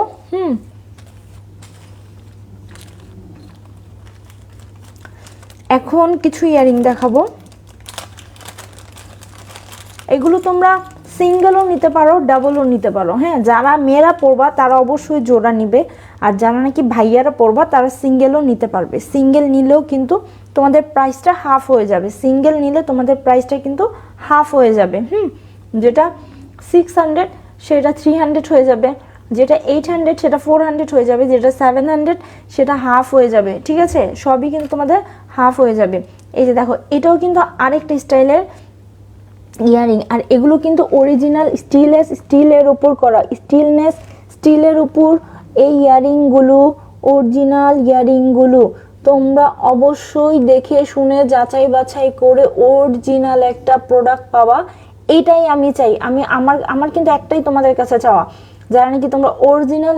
এখন কিছু ইয়ারিং দেখাবো, এগুলো তোমরা সিঙ্গেলও নিতে পারো, ডাবলও নিতে পারো, হ্যাঁ যারা মেয়েরা পরবা তারা অবশ্যই জোড়া নিবে, আর যারা নাকি ভাইয়ারা পরবা তারা সিঙ্গেলও নিতে পারবে। সিঙ্গেল নিলেও কিন্তু তোমাদের প্রাইসটা হাফ হয়ে যাবে, সিঙ্গেল নিলে তোমাদের প্রাইসটা কিন্তু হাফ হয়ে যাবে, যেটা 600 সেটা 300 হয়ে যাবে, যেটা 800 সেটা 400 হয়ে যাবে, যেটা 700 সেটা হাফ হয়ে যাবে, ঠিক আছে সবই কিন্তু তোমাদের হাফ হয়ে যাবে। এই যে দেখো এটাও কিন্তু আরেকটা স্টাইলের ইয়ারিং, আর এগুলো কিন্তু অরিজিনাল স্টিলের উপর করা, স্টিলের উপর এই ইয়ারিংগুলো, অরিজিনাল ইয়ারিংগুলো তোমরা অবশ্যই দেখে শুনে যাচাই বাছাই করে অরিজিনাল একটা প্রোডাক্ট পাওয়া, এটাই আমি চাই। আমার কিন্তু একটাই তোমাদের কাছে চাওয়া, যারা নাকি তোমরা অরিজিনাল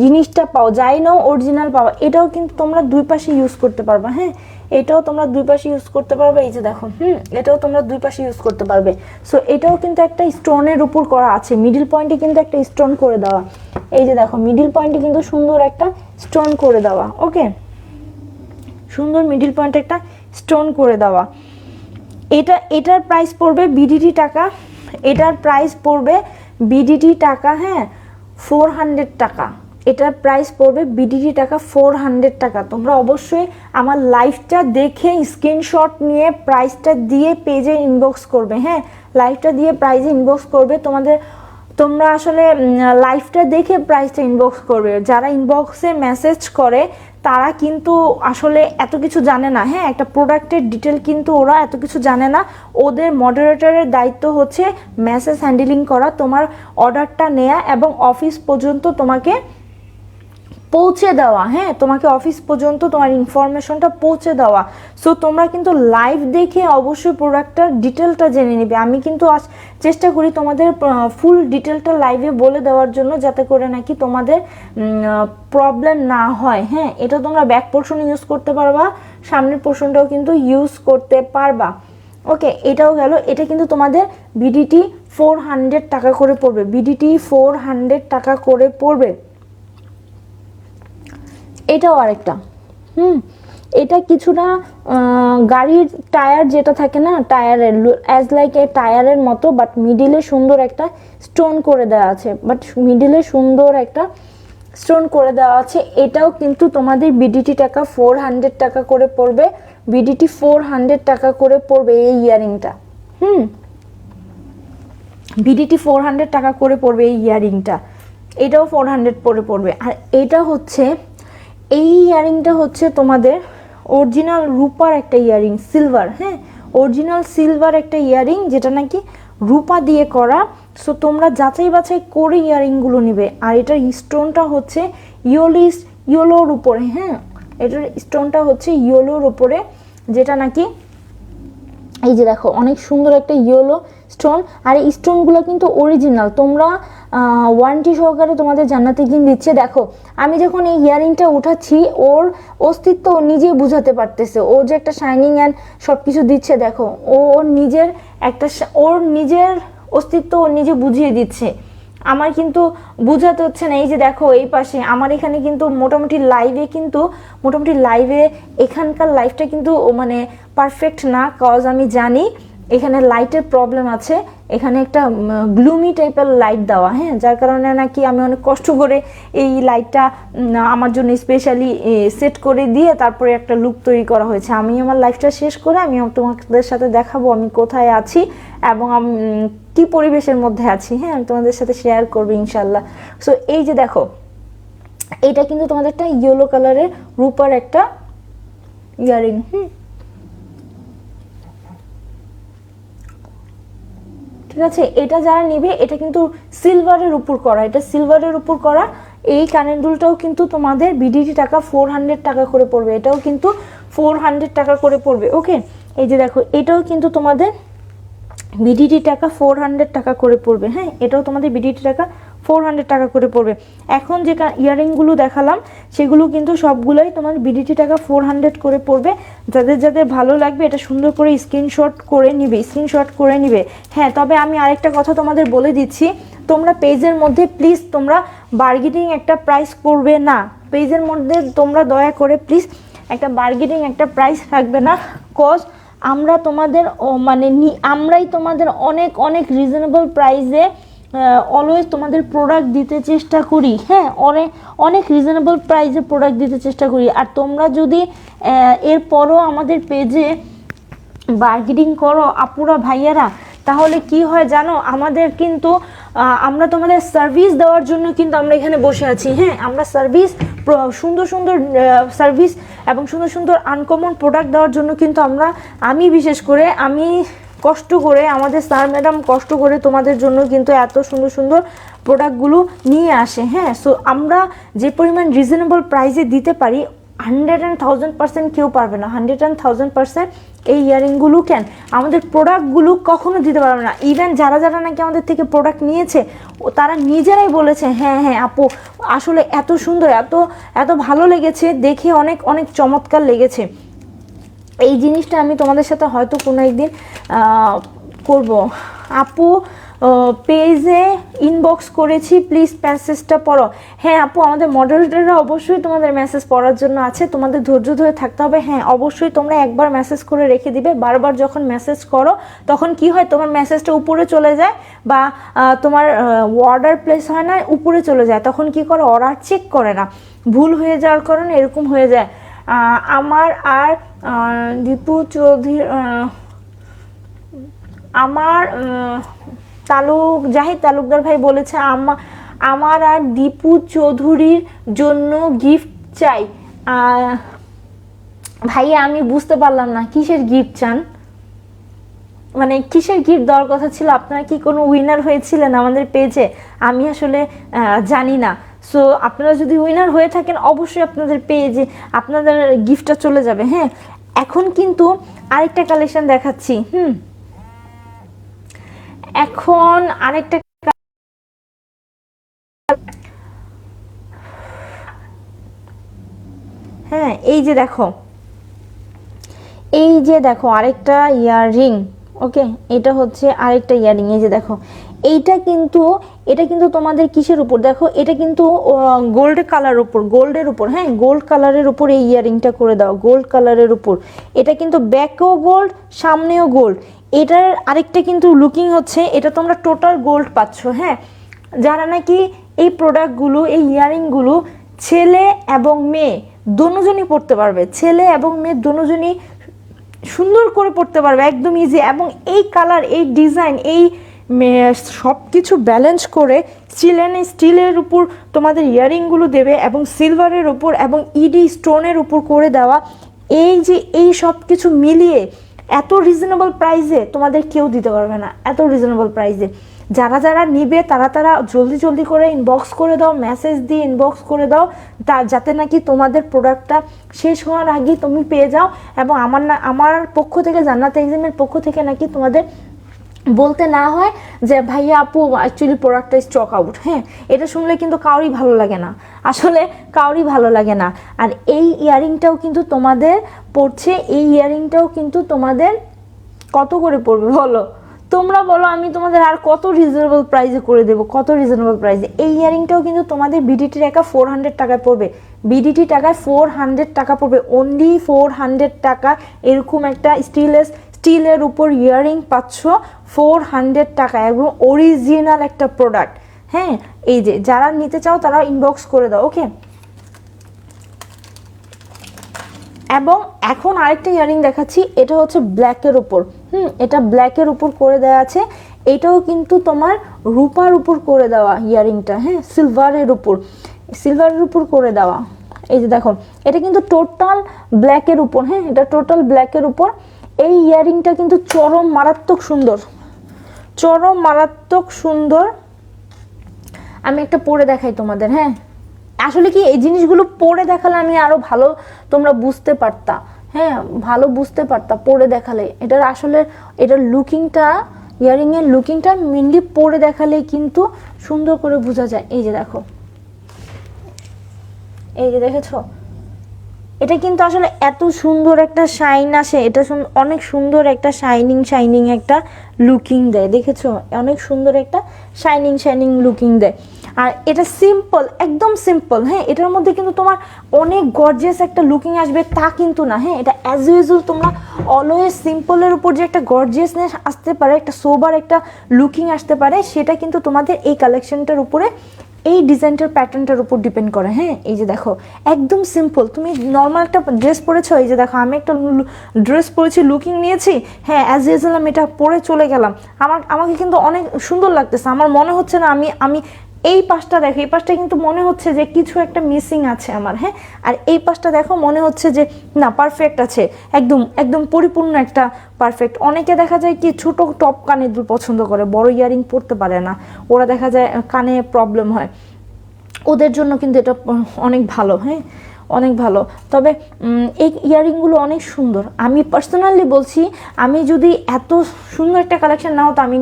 জিনিসটা পাও, যাই নাও অরিজিনাল পাওয়া। এটাও কিন্তু তোমরা দুই পাশে ইউজ করতে পারবে, হ্যাঁ এটাও তোমরা দুই পাশে ইউজ করতে পারবে। এই যে দেখো এটাও তোমরা দুই পাশে ইউজ করতে পারবে। সো এটাও কিন্তু একটা স্টোনের উপর করা আছে, মিডিল পয়েন্টে কিন্তু একটা স্টোন করে দেওয়া, এই যে দেখো মিডিল পয়েন্টে কিন্তু সুন্দর একটা স্টোন করে দেওয়া, ওকে সুন্দর মিডিল পয়েন্টে একটা স্টোন করে দেওয়া। এটার প্রাইস পড়বে বিডিটি টাকা, এটার প্রাইস পড়বে বিডিটি টাকা, হ্যাঁ 400 টাকা, এটার প্রাইস পড়বে বিডিটি টাকা 400 টাকা। তোমরা অবশ্যই আমার লাইভটা দেখে স্ক্রিনশট নিয়ে প্রাইসটা দিয়ে পেজে ইনবক্স করবে, হ্যাঁ লাইভটা দিয়ে প্রাইজে ইনবক্স করবে। তোমরা আসলে লাইভটা দেখে প্রাইসটা ইনবক্স করবে। যারা ইনবক্সে মেসেজ করে তারা কিন্তু আসলে এত কিছু জানে না, হ্যাঁ একটা প্রোডাক্টের ডিটেল কিন্তু ওরা এত কিছু জানে না। ওদের মডারেটরের দায়িত্ব হচ্ছে মেসেজ হ্যান্ডেলিং করা, তোমার অর্ডারটা নেয়া এবং অফিস পর্যন্ত তোমাকে পৌঁছে দেওয়া, হ্যাঁ তোমাকে অফিস পর্যন্ত তোমার ইনফরমেশনটা পৌঁছে দেওয়া। সো তোমরা কিন্তু লাইভ দেখে অবশ্যই প্রোডাক্টটার ডিটেলটা জেনে নেবে। আমি কিন্তু চেষ্টা করি তোমাদের ফুল ডিটেলটা লাইভে বলে দেওয়ার জন্য, যাতে করে নাকি তোমাদের প্রবলেম না হয়, হ্যাঁ এটা তোমরা ব্যাক পোর্শন ইউজ করতে পারবা, সামনের পোর্শনটাও কিন্তু ইউজ করতে পারবা, ওকে এটাও গেল। এটা কিন্তু তোমাদের বিডিটি 400 টাকা করে পড়বে, বিডিটি 400 টাকা করে পড়বে। এটাও আরেকটা, এটা কিছুটা গাড়ির টায়ার যেটা থাকে না, টায়ারের অ্যাজ লাইক এ টায়ারের মতো, বাট মিডিলে সুন্দর একটা স্টোন করে দেওয়া আছে, এটাও কিন্তু তোমাদের বিডিটি টাকা 400 টাকা করে পড়বে, বিডিটি 400 টাকা করে পড়বে এই ইয়ারিংটা, বিডিটি 400 টাকা করে পড়বে এই ইয়ারিংটা, এটাও 400 পড়বে। আর এটা হচ্ছে এই ইয়ারিংটা হচ্ছে তোমাদের অরিজিনাল রূপার একটা ইয়ারিং, সিলভার, হ্যাঁ অরিজিনাল সিলভার একটা ইয়ারিং, যেটা নাকি রূপা দিয়ে করা। সো তোমরা যাচাই বাছাই করে ইয়ারিংগুলো নিবে। আর এটার স্টোনটা হচ্ছে ইয়েলোর উপরে, হ্যাঁ এটার স্টোনটা হচ্ছে ইয়েলোর উপরে, যেটা নাকি এই যে দেখো অনেক সুন্দর একটা ইয়েলো স্টোন। আর এই স্টোনগুলো কিন্তু অরিজিনাল, তোমরা ওয়ারেন্টি সহকারে তোমাদের জান্নাতে কিনে দিচ্ছে। দেখো আমি যখন এই ইয়ারিংটা উঠাচ্ছি ওর অস্তিত্ব ও নিজেই বুঝাতে পারতেছে, ও যে একটা শাইনিং অ্যান্ড সব কিছু দিচ্ছে, দেখো ওর নিজের অস্তিত্ব ও নিজে বুঝিয়ে দিচ্ছে। আমার কিন্তু বুঝাতে হচ্ছে না। এই যে দেখো এই পাশে আমার এখানে কিন্তু মোটামুটি লাইভে এখানকার লাইভটা কিন্তু মানে পারফেক্ট না, কজ আমি জানি এখানে লাইটের প্রবলেম আছে, এখানে একটা গ্লুমি টাইপের লাইট দেওয়া, হ্যাঁ যার কারণে নাকি আমি অনেক কষ্ট করে এই লাইটটা আমার জন্য স্পেশালি সেট করে দিয়ে তারপরে একটা লুক তৈরি করা হয়েছে। আমি আমার লাইফটা শেষ করে আমি তোমাদের সাথে দেখাবো আমি কোথায় আছি এবং আমি কি পরিবেশের মধ্যে আছি, হ্যাঁ আমি তোমাদের সাথে শেয়ার করবো ইনশাল্লাহ। সো এই যে দেখো এইটা কিন্তু তোমাদের একটা ইয়েলো কালারের রূপার একটা ইয়ারিং, ঠিক আছে। এটা যারা নেবে এটা কিন্তু সিলভারের উপর করা, এটা সিলভারের উপর করা। এই কানের দুলটাও কিন্তু তোমাদের বিডিটি টাকা 400 টাকা করে পড়বে, এটাও কিন্তু 400 টাকা করে পড়বে। ওকে এই যে দেখো এটাও কিন্তু তোমাদের বিডিটি টাকা 400 টাকা করে পড়বে, হ্যাঁ এটাও তোমাদের বিডিটি টাকা 400 টাকা করে পড়বে। এখন যে ইয়ারিংগুলো দেখালাম সেগুলো কিন্তু সবগুলোই তোমার বিডিটি টাকা 400 করে পড়বে। যাদের যাদের ভালো লাগবে এটা সুন্দর করে স্ক্রিনশট করে নিবে। হ্যাঁ তবে আমি আরেকটা কথা তোমাদের বলে দিচ্ছি, তোমরা পেজের মধ্যে প্লিজ তোমরা বার্গেনিং একটা প্রাইস করবে না, পেজের মধ্যে তোমরা দয়া করে প্লিজ একটা বার্গেনিং একটা প্রাইস রাখবে না, কজ আমরাই তোমাদের অনেক রিজনেবল প্রাইসে অলওয়েজ তোমাদের প্রোডাক্ট দিতে চেষ্টা করি, হ্যাঁ অনেক রিজনেবল প্রাইসে প্রোডাক্ট দিতে চেষ্টা করি। আর তোমরা যদি এরপরও আমাদের পেজে বার্গেনিং করো আপুরা ভাইয়ারা, তাহলে কি হয় জানো, আমাদের কিন্তু আমরা তোমাদের সার্ভিস দেওয়ার জন্য কিন্তু আমরা এখানে বসে আছি, হ্যাঁ আমরা সুন্দর সার্ভিস এবং সুন্দর আনকমন প্রোডাক্ট দেওয়ার জন্য কিন্তু আমি বিশেষ করে কষ্ট করে আমাদের স্যার ম্যাডাম কষ্ট করে তোমাদের জন্য কিন্তু এত সুন্দর প্রোডাক্টগুলো নিয়ে আসে, হ্যাঁ সো আমরা যে পরিমাণ রিজনেবল প্রাইসে দিতে পারি 100% কেউ পারবে না, 100% এই ইয়ারিংগুলো কেন আমাদের প্রোডাক্টগুলো কখনো দিতে পারবে না। ইভেন যারা নাকি আমাদের থেকে প্রোডাক্ট নিয়েছে তারা নিজেরাই বলেছে হ্যাঁ আপু আসলে এত সুন্দর এত ভালো লেগেছে, দেখে অনেক চমৎকার লেগেছে। এই জিনিসটা আমি তোমাদের সাথে হয়তো কোনো একদিন করব। আপু পেজে ইনবক্স করেছি, প্লিজ মেসেজটা পড়ো। হ্যাঁ আপু আমাদের মডারেটররা অবশ্যই তোমাদের মেসেজ পড়ার জন্য আছে, তোমাদের ধৈর্য ধরে থাকতে হবে। হ্যাঁ অবশ্যই তোমরা একবার মেসেজ করে রেখে দিবে, বারবার যখন মেসেজ করো তখন কি হয় তোমার মেসেজটা উপরে চলে যায় বা তোমার অর্ডার প্লেস হয় না, উপরে চলে যায়, তখন কি করে অর্ডার চেক করে না, ভুল হয়ে যাওয়ার কারণে এরকম হয়ে যায়। আমার আর দীপু চৌধুরী জাহিদ তালুকদার ভাই বলেছে আমার আর দীপু চৌধুরীর জন্য গিফট চাই। ভাইয়া আমি বুঝতে পারলাম না কিসের গিফট চান, মানে কিসের গিফট দেওয়ার কথা ছিল? আপনারা কি কোনো উইনার হয়েছিলেন আমাদের পেজে? আমি আসলে জানি না। সো আপনারা যদি উইনার হয়ে থাকেন অবশ্যই আপনাদের পেজে আপনাদের গিফটটা চলে যাবে। হ্যাঁ এখন কিন্তু আরেকটা কালেকশন দেখাচ্ছি। এখন আরেকটা হ্যাঁ এই যে দেখো আরেকটা ইয়াররিং। ওকে এটা হচ্ছে আরেকটা ইয়াররিং। এই যে দেখো এটা কিন্তু তোমাদের কিসের উপর দেখো, এটা কিন্তু গোল্ডের উপর হ্যাঁ গোল্ড কালারের উপর এই ইয়াররিংটা করে দাও, গোল্ড কালারের উপর। এটা কিন্তু ব্যাকও গোল্ড সামনেও গোল্ড। এটার আরেকটা কিন্তু লুকিং হচ্ছে, এটা তোমরা টোটাল গোল্ড পাচ্ছ। হ্যাঁ যারা নাকি এই প্রোডাক্টগুলো এই ইয়াররিংগুলো ছেলে এবং মেয়ে দুজনই পড়তে পারবে, ছেলে এবং মেয়ে দুজনই সুন্দর করে পড়তে পারবে, একদম ইজি। এবং এই কালার এই ডিজাইন সব কিছু ব্যালেন্স করে স্টিলের উপর তোমাদের ইয়ারিংগুলো দেবে এবং সিলভারের উপর এবং ইডি স্টোনের উপর করে দেওয়া। এই যে এই সব কিছু মিলিয়ে এত রিজনেবল প্রাইসে তোমাদের কেউ দিতে পারবে না, এত রিজনেবল প্রাইসে। যারা যারা নিবে তারা জলদি জলদি করে ইনবক্স করে দাও, মেসেজ দিয়ে ইনবক্স করে দাও, যাতে নাকি তোমাদের প্রোডাক্টটা শেষ হওয়ার আগেই তুমি পেয়ে যাও। এবং আমার পক্ষ থেকে, জান্নাত এক্সিমের পক্ষ থেকে নাকি তোমাদের বলতে না হয় যে ভাইয়া আপু অ্যাকচুয়ালি প্রোডাক্টটা স্টক আউট। হ্যাঁ, এটা শুনলে কিন্তু কাউরই ভালো লাগে না, আসলে কাউরই ভালো লাগে না। আর এই ইয়ারিংটাও কিন্তু তোমাদের পড়ছে, এই ইয়ারিংটাও কিন্তু তোমাদের কত করে পড়বে বলো, তোমরা বলো, আমি তোমাদের আর কত রিজনেবল প্রাইসে করে দেবো, কত রিজনেবল প্রাইসে। এই ইয়ারিংটাও কিন্তু তোমাদের বিডিটি টাকা 400 টাকায় পড়বে, বিডিটি টাকায় 400 টাকা পড়বে, অনলি 400 টাকা। এরকম একটা স্টিলের উপর ইয়ারিং পাচ্ছ 400 টাকা, একদম অরিজিনাল একটা প্রোডাক্ট। হ্যাঁ, এই যে যারা নিতে চাও তারা ইনবক্স করে দাও, ওকে। এবং এখন আরেকটা ইয়ারিং দেখাচ্ছি, এটা হচ্ছে ব্ল্যাকের উপর। এটা ব্ল্যাকের উপর করে দেওয়া আছে, এটাও কিন্তু তোমার রূপার উপর করে দেওয়া ইয়ারিংটা। হ্যাঁ, সিলভারের উপর করে দেওয়া। এই যে দেখো, এটা কিন্তু টোটাল ব্ল্যাকের উপর। হ্যাঁ, এটা টোটাল ব্ল্যাকের উপর। এই ইয়ারিংটা কিন্তু চরম মারাত্মক সুন্দর। আমি একটা পরে দেখাই তোমাদের। হ্যাঁ, আসলে কি এই জিনিসগুলো পরে দেখালে আমি আরো ভালো তোমরা বুঝতে পারতা। হ্যাঁ, ভালো বুঝতে পারতা পরে দেখালে। এটার লুকিংটা, ইয়ারিং এর লুকিংটা মেনলি পরে দেখালে কিন্তু সুন্দর করে বোঝা যায়। এই যে দেখো, এই যে দেখেছো, এটা কিন্তু আসলে এত সুন্দর একটা শাইন আসে, এটা অনেক সুন্দর একটা শাইনিং একটা লুকিং দেয়, দেখেছো, অনেক সুন্দর একটা শাইনিং লুকিং দেয়। আর এটা সিম্পল, একদম সিম্পল। হ্যাঁ, এটার মধ্যে কিন্তু তোমার অনেক গর্জিয়াস একটা লুকিং আসবে তা কিন্তু না। হ্যাঁ, এটা অ্যাজ ইউজুয়াল তোমরা অলওয়েজ সিম্পলের উপর যে একটা গর্জিয়াসনেস আসতে পারে, একটা সোবার একটা লুকিং আসতে পারে, সেটা কিন্তু তোমাদের এই কালেকশনটার উপরে, এই ডিজাইনটার প্যাটার্নটার উপর ডিপেন্ড করে। হ্যাঁ, এই যে দেখো, একদম সিম্পল। তুমি নর্মাল একটা ড্রেস পরেছো, এই যে দেখো আমি একটা ড্রেস পরেছি, লুকিং নিয়েছি, হ্যাঁ অ্যাজ ইউজুয়াল আমি এটা পরে চলে গেলাম, আমাকে কিন্তু অনেক সুন্দর লাগতেছে। আমার মনে হচ্ছে না আমি এই পাশটা দেখো, এই পাশটা কিন্তু মনে হচ্ছে যে কিছু একটা মিসিং আছে আমার। হ্যাঁ, আর এই পাশটা দেখো মনে হচ্ছে যে না, পারফেক্ট আছে, একদম পরিপূর্ণ একটা পারফেক্ট। অনেকে দেখা যায় কি ছোট টপ কানের দুল পছন্দ করে, বড় ইয়ারিং পরতে পারে না, ওরা দেখা যায় কানে প্রবলেম হয়, ওদের জন্য কিন্তু এটা অনেক ভালো। হ্যাঁ, অনেক ভালো। তবে এই ইয়ারিংগুলো অনেক সুন্দর। আমি পার্সোনালি বলছি, আমি যদি এত সুন্দর একটা কালেকশন না হতো, আমি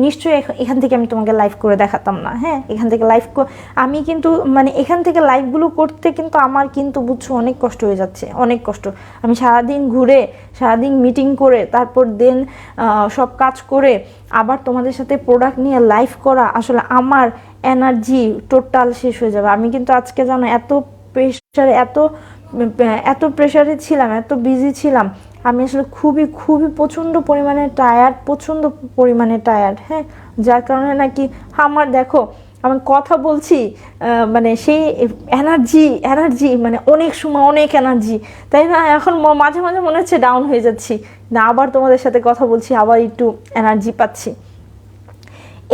নিশ্চয়ই এখান থেকে আমি তোমাকে লাইভ করে দেখাতাম না। হ্যাঁ, এখান থেকে আমি কিন্তু মানে এখান থেকে লাইভগুলো করতে কিন্তু আমার কিন্তু বুঝছো অনেক কষ্ট হয়ে যাচ্ছে, অনেক কষ্ট। আমি সারাদিন ঘুরে, সারাদিন মিটিং করে, তারপর দেন সব কাজ করে আবার তোমাদের সাথে প্রোডাক্ট নিয়ে লাইভ করা, আসলে আমার এনার্জি টোটাল শেষ হয়ে যাবে। আমি কিন্তু আজকে জানো এত প্রেশারে ছিলাম, এত বিজি ছিলাম, আমি আসলে খুবই প্রচণ্ড পরিমাণে টায়ার্ড। হ্যাঁ, যার কারণে নাকি আমার দেখো, আমি কথা বলছি মানে সেই এনার্জি মানে অনেক সময় অনেক এনার্জি, তাই না? এখন মাঝে মাঝে মনে হচ্ছে ডাউন হয়ে যাচ্ছি না, আবার তোমাদের সাথে কথা বলছি, আবার একটু এনার্জি পাচ্ছি।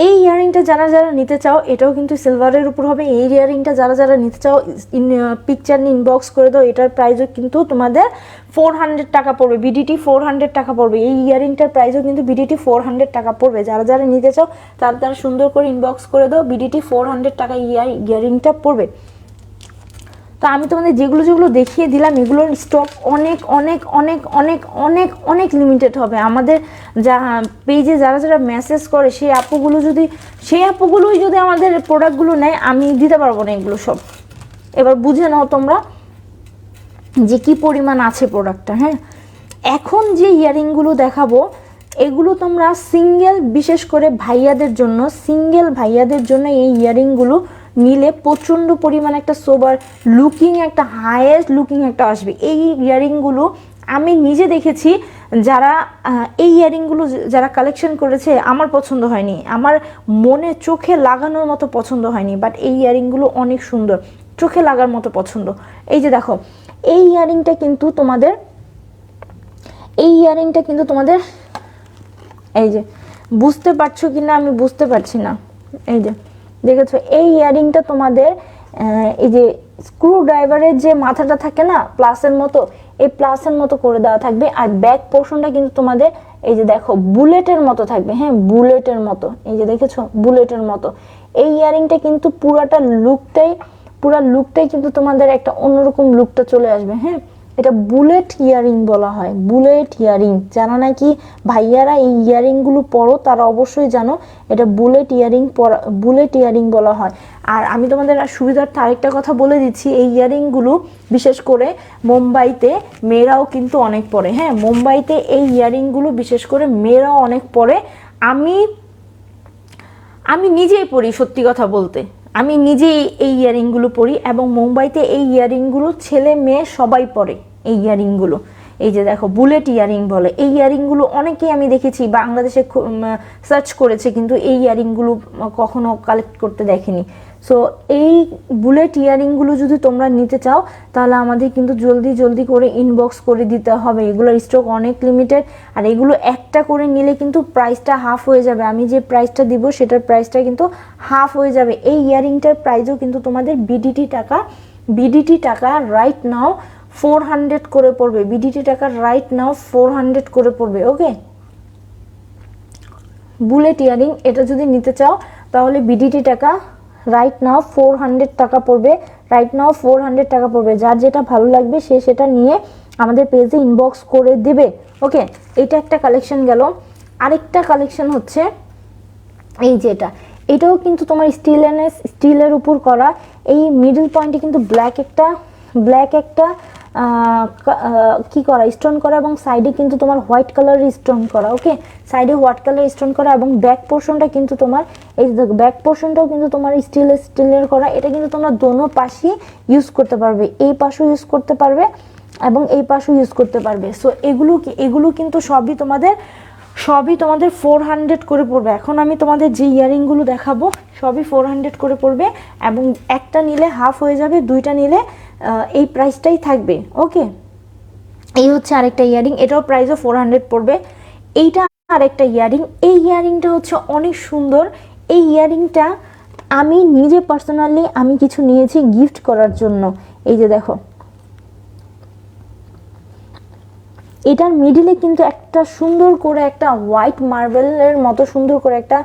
এই ইয়ারিংটা যারা নিতে চাও, এটাও কিন্তু সিলভারের উপর হবে। এই ইয়ারিংটা যারা নিতে চাও, পিকচার নিয়ে ইনবক্স করে দাও। এটার প্রাইসও কিন্তু তোমাদের 400 টাকা পড়বে, বিডিটি 400 টাকা পড়বে। এই ইয়ারিংটার প্রাইসও কিন্তু বিডিটি 400 টাকা পড়বে। যারা নিতে চাও তারা সুন্দর করে ইনবক্স করে দাও, বিডিটি 400 টাকা ইয়ারিংটা পড়বে। তো আমি তোমাদের যেগুলো দেখিয়ে দিলাম, এগুলোর স্টক অনেক লিমিটেড হবে। আমাদের যা পেজে যারা মেসেজ করে, সেই আপুগুলোই যদি আমাদের প্রোডাক্টগুলো নেয়, আমি দিতে পারবো না এগুলো সব। এবার বুঝে নাও তোমরা যে কি পরিমাণ আছে প্রোডাক্টটা। হ্যাঁ, এখন যে ইয়ারিংগুলো দেখাবো, এগুলো তোমরা বিশেষ করে সিঙ্গেল ভাইয়াদের জন্য এই ইয়ারিংগুলো নিলে প্রচণ্ড পরিমাণ একটা সোবার লুকিং, একটা হাইয়েস্ট লুকিং একটা আসবে। এই ইয়ারিংগুলো আমি নিজে দেখেছি, যারা এই ইয়ারিংগুলো যারা কালেকশন করেছে, আমার পছন্দ হয়নি, আমার মনে চোখে লাগানোর মতো পছন্দ হয়নি। বাট এই ইয়ারিংগুলো অনেক সুন্দর, চোখে লাগার মতো পছন্দ। এই যে দেখো, এই ইয়ারিংটা কিন্তু তোমাদের এই যে বুঝতে পারছো কিনা আমি বুঝতে পারছি না। এই যে দেখেছো, এই ইয়ারিংটা তোমাদের এই যে স্ক্রু ড্রাইভারের যে মাথাটা থাকে না প্লাসের মতো, এই প্লাসের মতো করে দেওয়া থাকবে। আর ব্যাক পোর্শনটা কিন্তু তোমাদের এই যে দেখো বুলেটের মতো থাকবে, হ্যাঁ বুলেটের মতো, এই যে দেখেছো বুলেটের মতো। এই ইয়ারিংটা কিন্তু পুরা লুকটাই কিন্তু তোমাদের একটা অন্যরকম লুকটা চলে আসবে। হ্যাঁ, এটা বুলেট ইয়ারিং বলা হয়, বুলেট ইয়ারিং। যারা নাকি ভাইয়ারা এই ইয়ারিং গুলো পরো তারা অবশ্যই জানো এটা বুলেট ইয়ারিং বলা হয়। আর আমি তোমাদের সুবিধার্থে আরেকটা কথা বলে দিচ্ছি, এই ইয়ারিং গুলো বিশেষ করে মুম্বাইতে মেয়েরাও কিন্তু অনেক পরে। হ্যাঁ, মুম্বাইতে এই ইয়ারিং গুলো বিশেষ করে মেয়েরাও অনেক পরে। আমি নিজেই পরি, সত্যি কথা বলতে আমি নিজেই এই ইয়ারিংগুলো পরি, এবং মুম্বাইতে এই ইয়ারিংগুলো ছেলে মেয়ে সবাই পরে এই ইয়ারিংগুলো। এই যে দেখো বুলেট ইয়ারিং বলে এই ইয়ারিংগুলো, অনেকেই আমি দেখেছি বাংলাদেশে সার্চ করেছে কিন্তু এই ইয়ারিংগুলো কখনো কালেক্ট করতে দেখেনি। সো এই বুলেট ইয়ারিংগুলো যদি তোমরা নিতে চাও তাহলে আমাদের কিন্তু জলদি করে ইনবক্স করে দিতে হবে। এগুলোর স্টক অনেক লিমিটেড, আর এগুলো একটা করে নিলে কিন্তু প্রাইসটা হাফ হয়ে যাবে। আমি যে প্রাইসটা দিব সেটার প্রাইসটা কিন্তু হাফ হয়ে যাবে। এই ইয়ারিংটার প্রাইসও কিন্তু তোমাদের বিডিটি টাকা রাইট নাও 400 করে পড়বে। বিডিটি টাকা রাইট নাও 400 করে পড়বে। ওকে, বুলেট ইয়ারিং এটা যদি নিতে চাও তাহলে বিডিটি টাকা রাইট নাও 400 টাকা পড়বে। রাইট নাও 400 টাকা পড়বে। যার যেটা ভালো লাগবে সে সেটা নিয়ে আমাদের পেজে ইনবক্স করে দেবে। ওকে, এটা একটা কালেকশন গেল। আরেকটা কালেকশন হচ্ছে এই যেটা, এটাও কিন্তু তোমার স্টিলের উপর করা। এই মিডল পয়েন্টে কিন্তু ব্ল্যাক একটা কি করা স্টোন করা, এবং সাইডে কিন্তু তোমার হোয়াইট কালারের স্টোন করা। ওকে, সাইডে হোয়াইট কালারের স্টোন করা, এবং ব্যাক পোর্শনটা কিন্তু তোমার এই ব্যাক পোর্শনটাও কিন্তু তোমার স্টিলের করা। এটা কিন্তু তোমরা দোনো পাশেই ইউজ করতে পারবে, এই পাশেও ইউজ করতে পারবে এবং এই পাশেও ইউজ করতে পারবে। সো এগুলো কিন্তু সবই তোমাদের 400 করে পড়বে। এখন আমি তোমাদের যে ইয়ারিংগুলো দেখাবো সবই 400 করে পড়বে, এবং একটা নিলে হাফ হয়ে যাবে, দুইটা নিলে এই প্রাইসটাই থাকবে। ওকে, এই হচ্ছে আরেকটা ইয়ারিং, এটাও প্রাইসও 400 পড়বে। এইটা আরেকটা ইয়ারিং, এই ইয়ারিংটা হচ্ছে অনেক সুন্দর। এই ইয়ারিংটা আমি নিজে পার্সোনালি আমি কিছু নিয়েছি গিফট করার জন্য। এই যে দেখো, এটার মিডিলে কিন্তু একটা সুন্দর করে একটা হোয়াইট মার্বেলের মতো সুন্দর করে একটা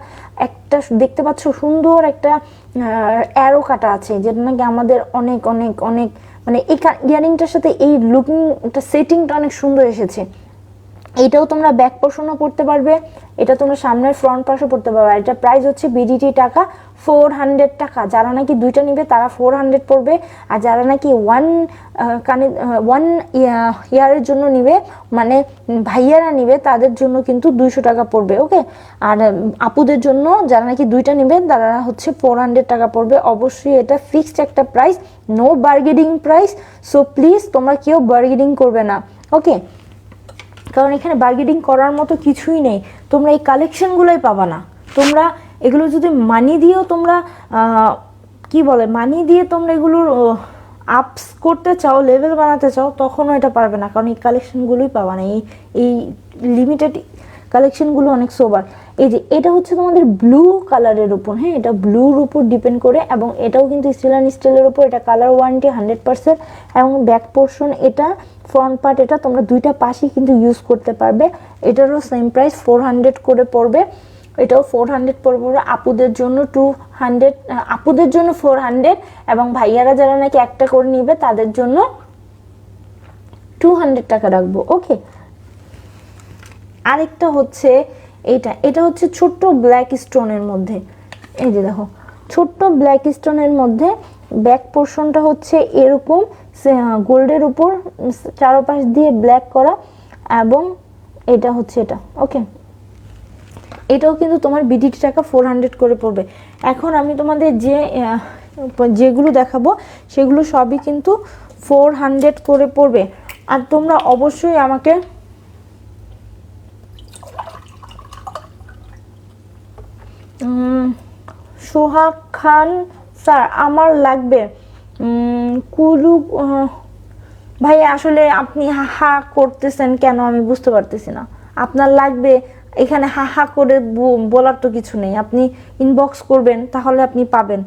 দেখতে পাচ্ছ, সুন্দর একটা অ্যারো কাটা আছে, যেটা নাকি আমাদের অনেক অনেক অনেক মানে এই ইয়ারিংটার সাথে এই লুকিংটা সেটিংটা অনেক সুন্দর এসেছে। এটাও তোমরা ব্যাক পোর্শনও পড়তে পারবে, এটা তোমরা সামনের ফ্রন্ট পাশও পড়তে পারবে। আর এটা প্রাইস হচ্ছে বিডিটি টাকা 400 টাকা। যারা নাকি দুইটা নিবে তারা 400 পড়বে, আর যারা নাকি ওয়ান ইয়ারের জন্য নিবে মানে ভাইয়ারা নিবে তাদের জন্য কিন্তু 200 টাকা পড়বে। ওকে, আর আপুদের জন্য যারা নাকি দুইটা নিবে তারা হচ্ছে 400 টাকা পড়বে। অবশ্যই এটা ফিক্সড একটা price, no bargaining price. So please তোমরা কেউ বার্গেনিং করবে না। ওকে, কারণ এখানে বার্গেনিং করার মতো কিছুই নেই, তোমরা এই কালেকশনগুলোই পাবা না। তোমরা এগুলো যদি মানি দিয়েও তোমরা মানি দিয়ে তোমরা এগুলোর আপস করতে চাও, লেভেল বানাতে চাও, তখনও এটা পারবে না, কারণ এই কালেকশনগুলোই পাবা না। এই লিমিটেড কালেকশনগুলো অনেক সোবার। এই যে এটা হচ্ছে তোমাদের ব্লু কালারের উপর, হ্যাঁ এটা ব্লুর উপর ডিপেন্ড করে, এবং এটাও কিন্তু স্টিলের উপর। এটা কালার ওয়ারেন্টি 100%, এবং ব্যাক পোর্শন এটা ফ্রন্ট পার্ট এটা তোমরা দুইটা পাশেই কিন্তু ইউজ করতে পারবে। এটারও সেম প্রাইস 400 করে পড়বে, এটাও 400 পড়বে। আপুদের জন্য 200, আপুদের জন্য 400, এবং ভাইয়ারা যারা নাকি একটা করে নিবে তাদের জন্য 200 টাকা রাখবো। ওকে, আরেকটা হচ্ছে এটা হচ্ছে ছোট্ট ব্ল্যাক স্টোনের মধ্যে। এই যে দেখো, ছোট্ট ব্ল্যাক স্টোনের মধ্যে ব্যাক পোর্শনটা হচ্ছে এরকম গোল্ডের উপর চারপাশ দিয়ে ব্ল্যাক করা, এবং এটা হচ্ছে এটা। ওকে, এটাও কিন্তু তোমার বিডিটি টাকা 400 করে পড়বে। এখন আমি তোমাদের যেগুলো দেখাবো সেগুলো সবই কিন্তু 400 করে পড়বে। আর তোমরা অবশ্যই আমাকে সোহাগ খান স্যার আমার লাগবে কুলু ভাই, আসলে আপনি হা করতেছেন কেন আমি বুঝতে পারতেছি না। আপনার লাগবে এখানে হা হা করে বলার তো কিছু নেই, আপনি ইনবক্স করবেন তাহলে আপনি পাবেন,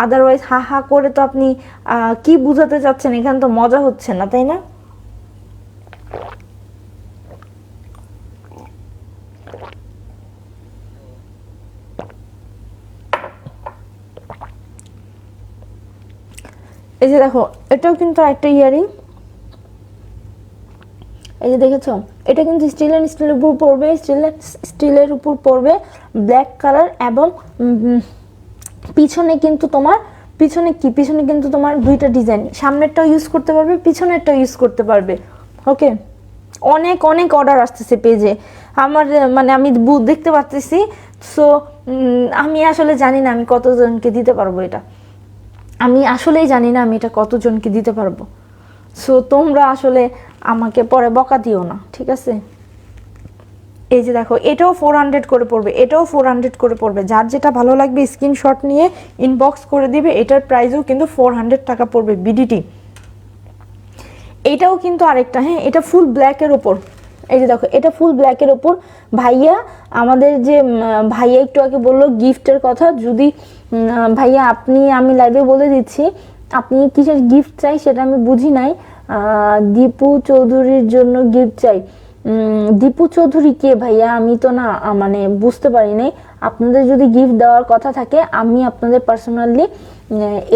আদারওয়াইজ হা হা করে তো আপনি কি বুঝাতে চাচ্ছেন, এখানে তো মজা হচ্ছে না, তাই না? এই যে দেখো, এটাও কিন্তু একটা ইয়ারিং, এই যে দেখেছো, এটা কিন্তু স্টিলের উপর পড়বে, স্টিলের উপর পড়বে, ব্ল্যাক কালার, এবং পিছনে কিন্তু তোমার পিছনে কিন্তু তোমার দুইটা ডিজাইন, সামনেরটাও ইউজ করতে পারবে, পিছনেরটাও ইউজ করতে পারবে। ওকে, অনেক অনেক অর্ডার আসতেছে পেজে আমার, মানে আমি দেখতে পাচ্ছি। সো আমি আসলে জানি না আমি কতজনকে দিতে পারবো এটা, আমি আসলেই জানি না আমি এটা কতজনকে দিতে পারবো। সো তোমরা আসলে আমাকে পরে বকা দিও না, ঠিক আছে? এই যে দেখো, এটাও 400 করে পড়বে, এটাও 400 করে পড়বে, যার যেটা ভালো লাগবে স্ক্রিনশট নিয়ে ইনবক্স করে দিবে। এটার প্রাইসও কিন্তু 400 টাকা পড়বে বিডিটি। এটাও কিন্তু আরেকটা, হ্যাঁ, এটা ফুল ব্ল্যাকের ওপর, এই যে দেখো, এটা ফুল ব্ল্যাকের ওপর। ভাইয়া আমাদের যে ভাইয়া একটু আগে বললো গিফটের কথা, যদি ভাইয়া আপনি, আমি লাইভে বলে দিচ্ছি, আপনি কিসের গিফট চাই সেটা আমি বুঝি নাই। দীপু চৌধুরীর জন্য গিফট চাই। দীপু চৌধুরী কে ভাইয়া? আমি তো না, মানে বুঝতে পারি নাই। আপনাদের যদি গিফট দেওয়ার কথা থাকে আমি আপনাদের পার্সোনালি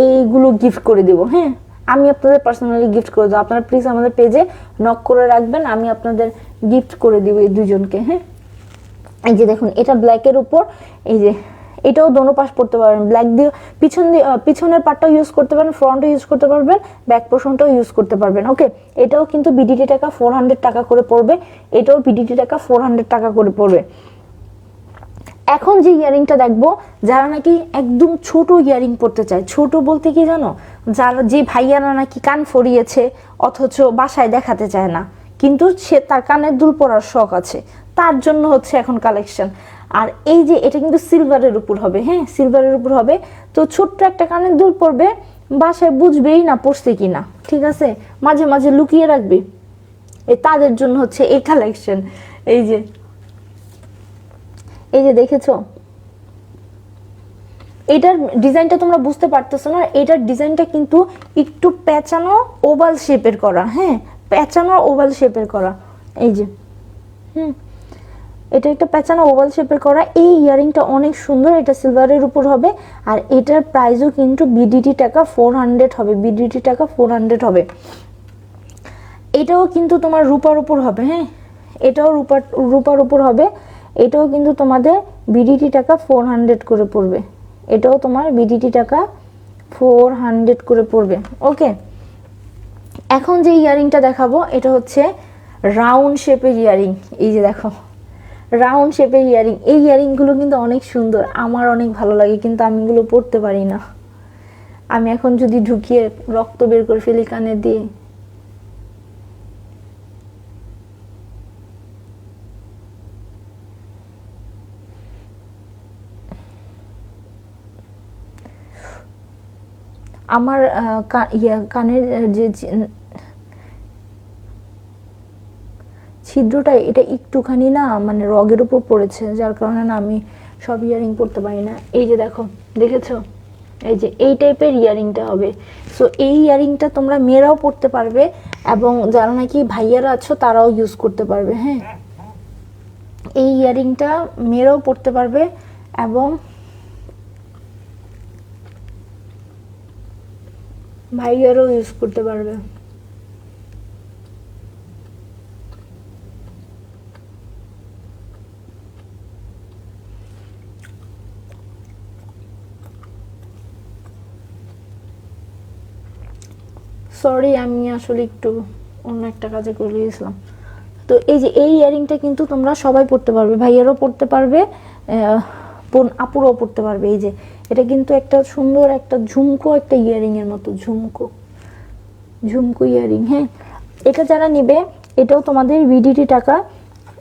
এইগুলো গিফট করে দেব, হ্যাঁ, আমি আপনাদের পার্সোনালি গিফট করে দেবো। আপনারা প্লিজ আমাদের পেজে নক করে রাখবেন, আমি আপনাদের গিফট করে দিব এই দুজনকে, হ্যাঁ। এই যে দেখুন, এটা ব্ল্যাকের উপর, এই যে এটাও দোনো পাশ পড়তে পারবেন, ব্ল্যাক দিয়ে পিছনের পার্টটাও ইউজ করতে পারবেন, ফ্রন্টও ইউজ করতে পারবেন, ব্যাক পোর্শনটাও ইউজ করতে পারবেন। ওকে, এটাও কিন্তু বিডিটি টাকা 400 টাকা করে পড়বে, এটাও বিডিটি টাকা 400 টাকা করে পড়বে। এখন যে ইয়ারিংটা দেখবো, যারা নাকি একদম ছোট ইয়ারিং পড়তে চায়, ছোট বলতে কি জানো, যারা, যে ভাইয়ারা নাকি কান ফরিয়েছে অথচ বাসায় দেখাতে চায় না, কিন্তু সে তার কানের দুল পরার শখ আছে, তার জন্য হচ্ছে এখন কালেকশন। আর এই যে এটা কিন্তু সিলভারের উপর হবে, হ্যাঁ, সিলভারের উপর হবে। তো ছোট্ট একটা কানের দুল পরবে, বাসায় বুঝবেই না পড়ছে কিনা, ঠিক আছে, মাঝে মাঝে লুকিয়ে রাখবে, তাদের জন্য হচ্ছে এই কালেকশন। এই যে দেখেছো, এটার ডিজাইনটা তোমরা বুঝতে পারতেছো না, এটার ডিজাইনটা কিন্তু একটু পেঁচানো ওভাল শেপের করা, হ্যাঁ, পেঁচানো ওভাল শেপের করা, এই যে, এটা একটা পেঁচানো ওভাল শেপের করা। এই ইয়ারিংটা অনেক সুন্দর, এটা সিলভারের উপর হবে, আর এটার প্রাইসও কিন্তু বিডিটি টাকা 400 হবে, বিডিটি টাকা 400 হবে। এটাও কিন্তু তোমার রূপার উপর হবে, হ্যাঁ, এটাও রূপার উপর হবে, এটাও কিন্তু তোমাদের বিডিটি টাকা 400 করে পড়বে, এটাও তোমার বিডিটি টাকা 400 করে পড়বে। ওকে, এখন যে ইয়ারিংটা দেখাবো এটা হচ্ছে রাউন্ড শেপের ইয়ারিং। এই যে দেখো, রাউন্ড শেপের ইয়ারিং, এই ইয়ারিংগুলো কিন্তু অনেক সুন্দর, আমার অনেক ভালো লাগে, কিন্তু আমি এগুলো পরতে পারি না। আমি এখন যদি ঢুকিয়ে রক্ত বের করে ফেলি কানে দিয়ে, আমার কানের যে ছিদ্রটা, এটা একটুখানি না, মানে রগের উপর পড়েছে, যার কারণে না আমি সব ইয়ারিং পরতে পারি না। এই যে দেখো, দেখেছো, এই যে এই টাইপের ইয়ারিংটা হবে। সো এই ইয়ারিংটা তোমরা মেয়েরাও পরতে পারবে, এবং যারা নাকি ভাইয়ারা আছো তারাও ইউজ করতে পারবে, হ্যাঁ, এই ইয়ারিংটা মেয়েরাও পরতে পারবে এবং ভাইয়ারাও ইউজ করতে পারবে। সরি, আমি আসলে একটু অন্য একটা কাজে করে গেছিলাম। তো এই যে এই ইয়ারিংটা কিন্তু তোমরা সবাই পড়তে পারবে, ভাইয়ারাও পড়তে পারবে, আপুরাও পড়তে পারবে। এই যে এটা কিন্তু একটা সুন্দর একটা ঝুমকো, একটা ইয়ারিং এর মতো ঝুমকো ইয়ারিং, হ্যাঁ। এটা যারা নিবে, এটাও তোমাদের বিডিটি টাকা,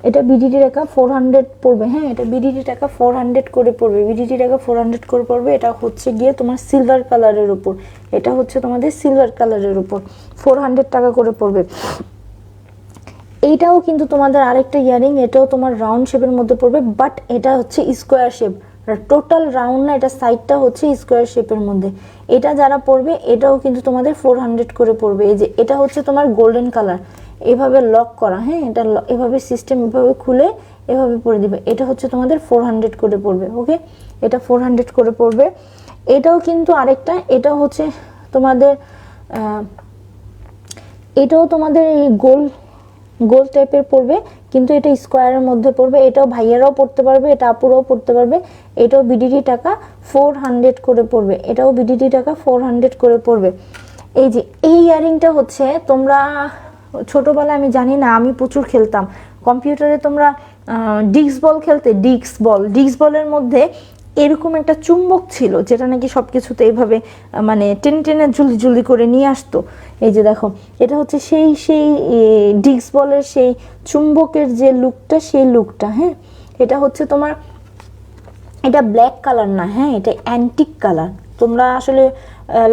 এটা বিডিটি টাকা 400 পড়বে, হ্যাঁ, এটা বিডিটি টাকা 400 করে পড়বে, বিডিটি টাকা 400 করে পড়বে। এটা হচ্ছে গিয়ে তোমার সিলভার কালারের উপর, এটা হচ্ছে তোমাদের সিলভার কালারের উপর 400 টাকা করে পড়বে। এইটাও কিন্তু তোমাদের আরেকটা ইয়ারিং, এটাও তোমার রাউন্ড শেপের মধ্যে পড়বে, বাট এটা হচ্ছে স্কোয়ার শেপ, টোটাল রাউন্ড না, এটা সাইডটা হচ্ছে স্কোয়ার শেপের মধ্যে। এটা যারা পড়বে এটাও কিন্তু তোমাদের 400 করে পড়বে। এই যে এটা হচ্ছে তোমার গোল্ডেন কালার, এভাবে লক করা, হ্যাঁ এটা এভাবে সিস্টেম এভাবে খুলে এভাবে পরে দিবে, এটা হচ্ছে তোমাদের 400 করে পড়বে। ওকে, এটা 400 করে পড়বে। এটাও কিন্তু আরেকটা, এটাও হচ্ছে তোমাদের এটাও তোমাদের এই গোল গোল টাইপের পড়বে, কিন্তু এটা স্কোয়ারের মধ্যে পড়বে। এটাও ভাইয়ারাও পড়তে পারবে, এটা আপুরাও পড়তে পারবে। এটাও বিডিটি টাকা 400 করে পড়বে, এটাও বিডিটি টাকা 400 করে পড়বে। এই যে এই ইয়ারিংটা হচ্ছে তোমরা ছোটবেলায়, আমি জানি না, আমি প্রচুর খেলতাম কম্পিউটারে, তোমরা ডিস্ক বল খেলতে, ডিস্ক বলের মধ্যে এরকম একটা চুম্বক ছিল যেটা নাকি সব কিছুতে এইভাবে মানে টেনে টেনে জলদি জলদি করে নিয়ে আসতো। এই যে দেখো, এটা হচ্ছে সেই সেই ডিস্ক বলের সেই চুম্বকের যে লুকটা, সেই লুকটা। হ্যাঁ, এটা হচ্ছে তোমার, এটা ব্ল্যাক কালার না, হ্যাঁ এটা অ্যান্টিক কালার। তোমরা আসলে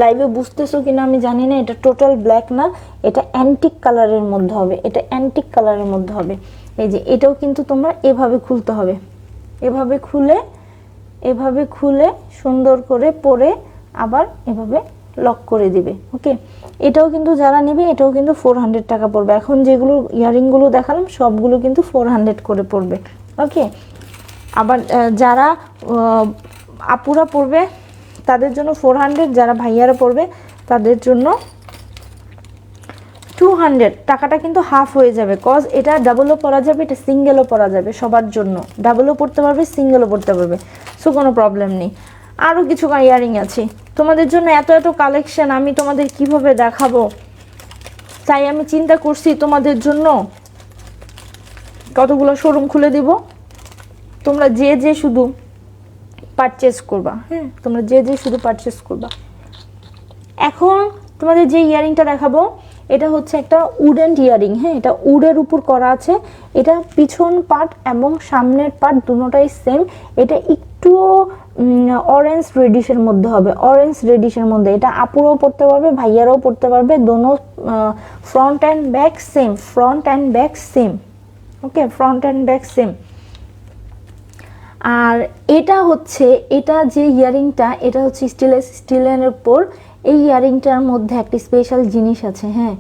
লাইভে বুঝতেছো কিনা আমি জানি না, এটা টোটাল ব্ল্যাক না, এটা অ্যান্টিক কালারের মধ্যে হবে, এটা অ্যান্টিক কালারের মধ্যে হবে। এই যে এটাও কিন্তু তোমরা এভাবে খুলতে হবে, এভাবে খুলে সুন্দর করে পরে আবার এভাবে লক করে দিবে। ওকে, এটাও কিন্তু যারা নেবে এটাও কিন্তু 400 টাকা পড়বে। এখন যেগুলো ইয়ারিংগুলো দেখালাম সবগুলো কিন্তু 400 করে পড়বে। ওকে, আবার যারা আপুরা পড়বে তাদের জন্য 400, যারা ভাইয়ারা পড়বে তাদের জন্য 200। টাকাটা কিন্তু হাফ হয়ে যাবে, কজ এটা ডাবলও পরা যাবে, এটা সিঙ্গেলও পরা যাবে, সবার জন্য ডাবলও পড়তে পারবে, সিঙ্গেলও পড়তে পারবে, সো কোনো প্রবলেম নেই। আরও কিছু ইয়ারিং আছে তোমাদের জন্য, এত এত কালেকশন আমি তোমাদের কিভাবে দেখাবো, তাই আমি চিন্তা করছি তোমাদের জন্য কতগুলো শোরুম খুলে দিব, তোমরা যে শুধু পারচেস করবা। হ্যাঁ, তোমরা যে শুধু পারচেস করবা। এখন তোমাদের যে ইয়ারিংটা দেখাবো এটা হচ্ছে একটা উডেন ইয়ারিং। হ্যাঁ, এটা উডের উপর করা আছে, এটা পিছন পার্ট এবং সামনের পার্ট দুটোটাই সেম। এটা একটু অরেঞ্জ রেডিশের মধ্যে হবে, অরেঞ্জ রেডিশের মধ্যে। এটা আপুরাও পড়তে পারবে, ভাইয়ারাও পড়তে পারবে, দোনো front and back same, front and back same. Okay, front and back same. আর এটা হচ্ছে, এটা যে ইয়ারিংটা এটা হচ্ছে স্টিলের উপর। এই ইয়ারিংটার মধ্যে একটা স্পেশাল জিনিস আছে। হ্যাঁ,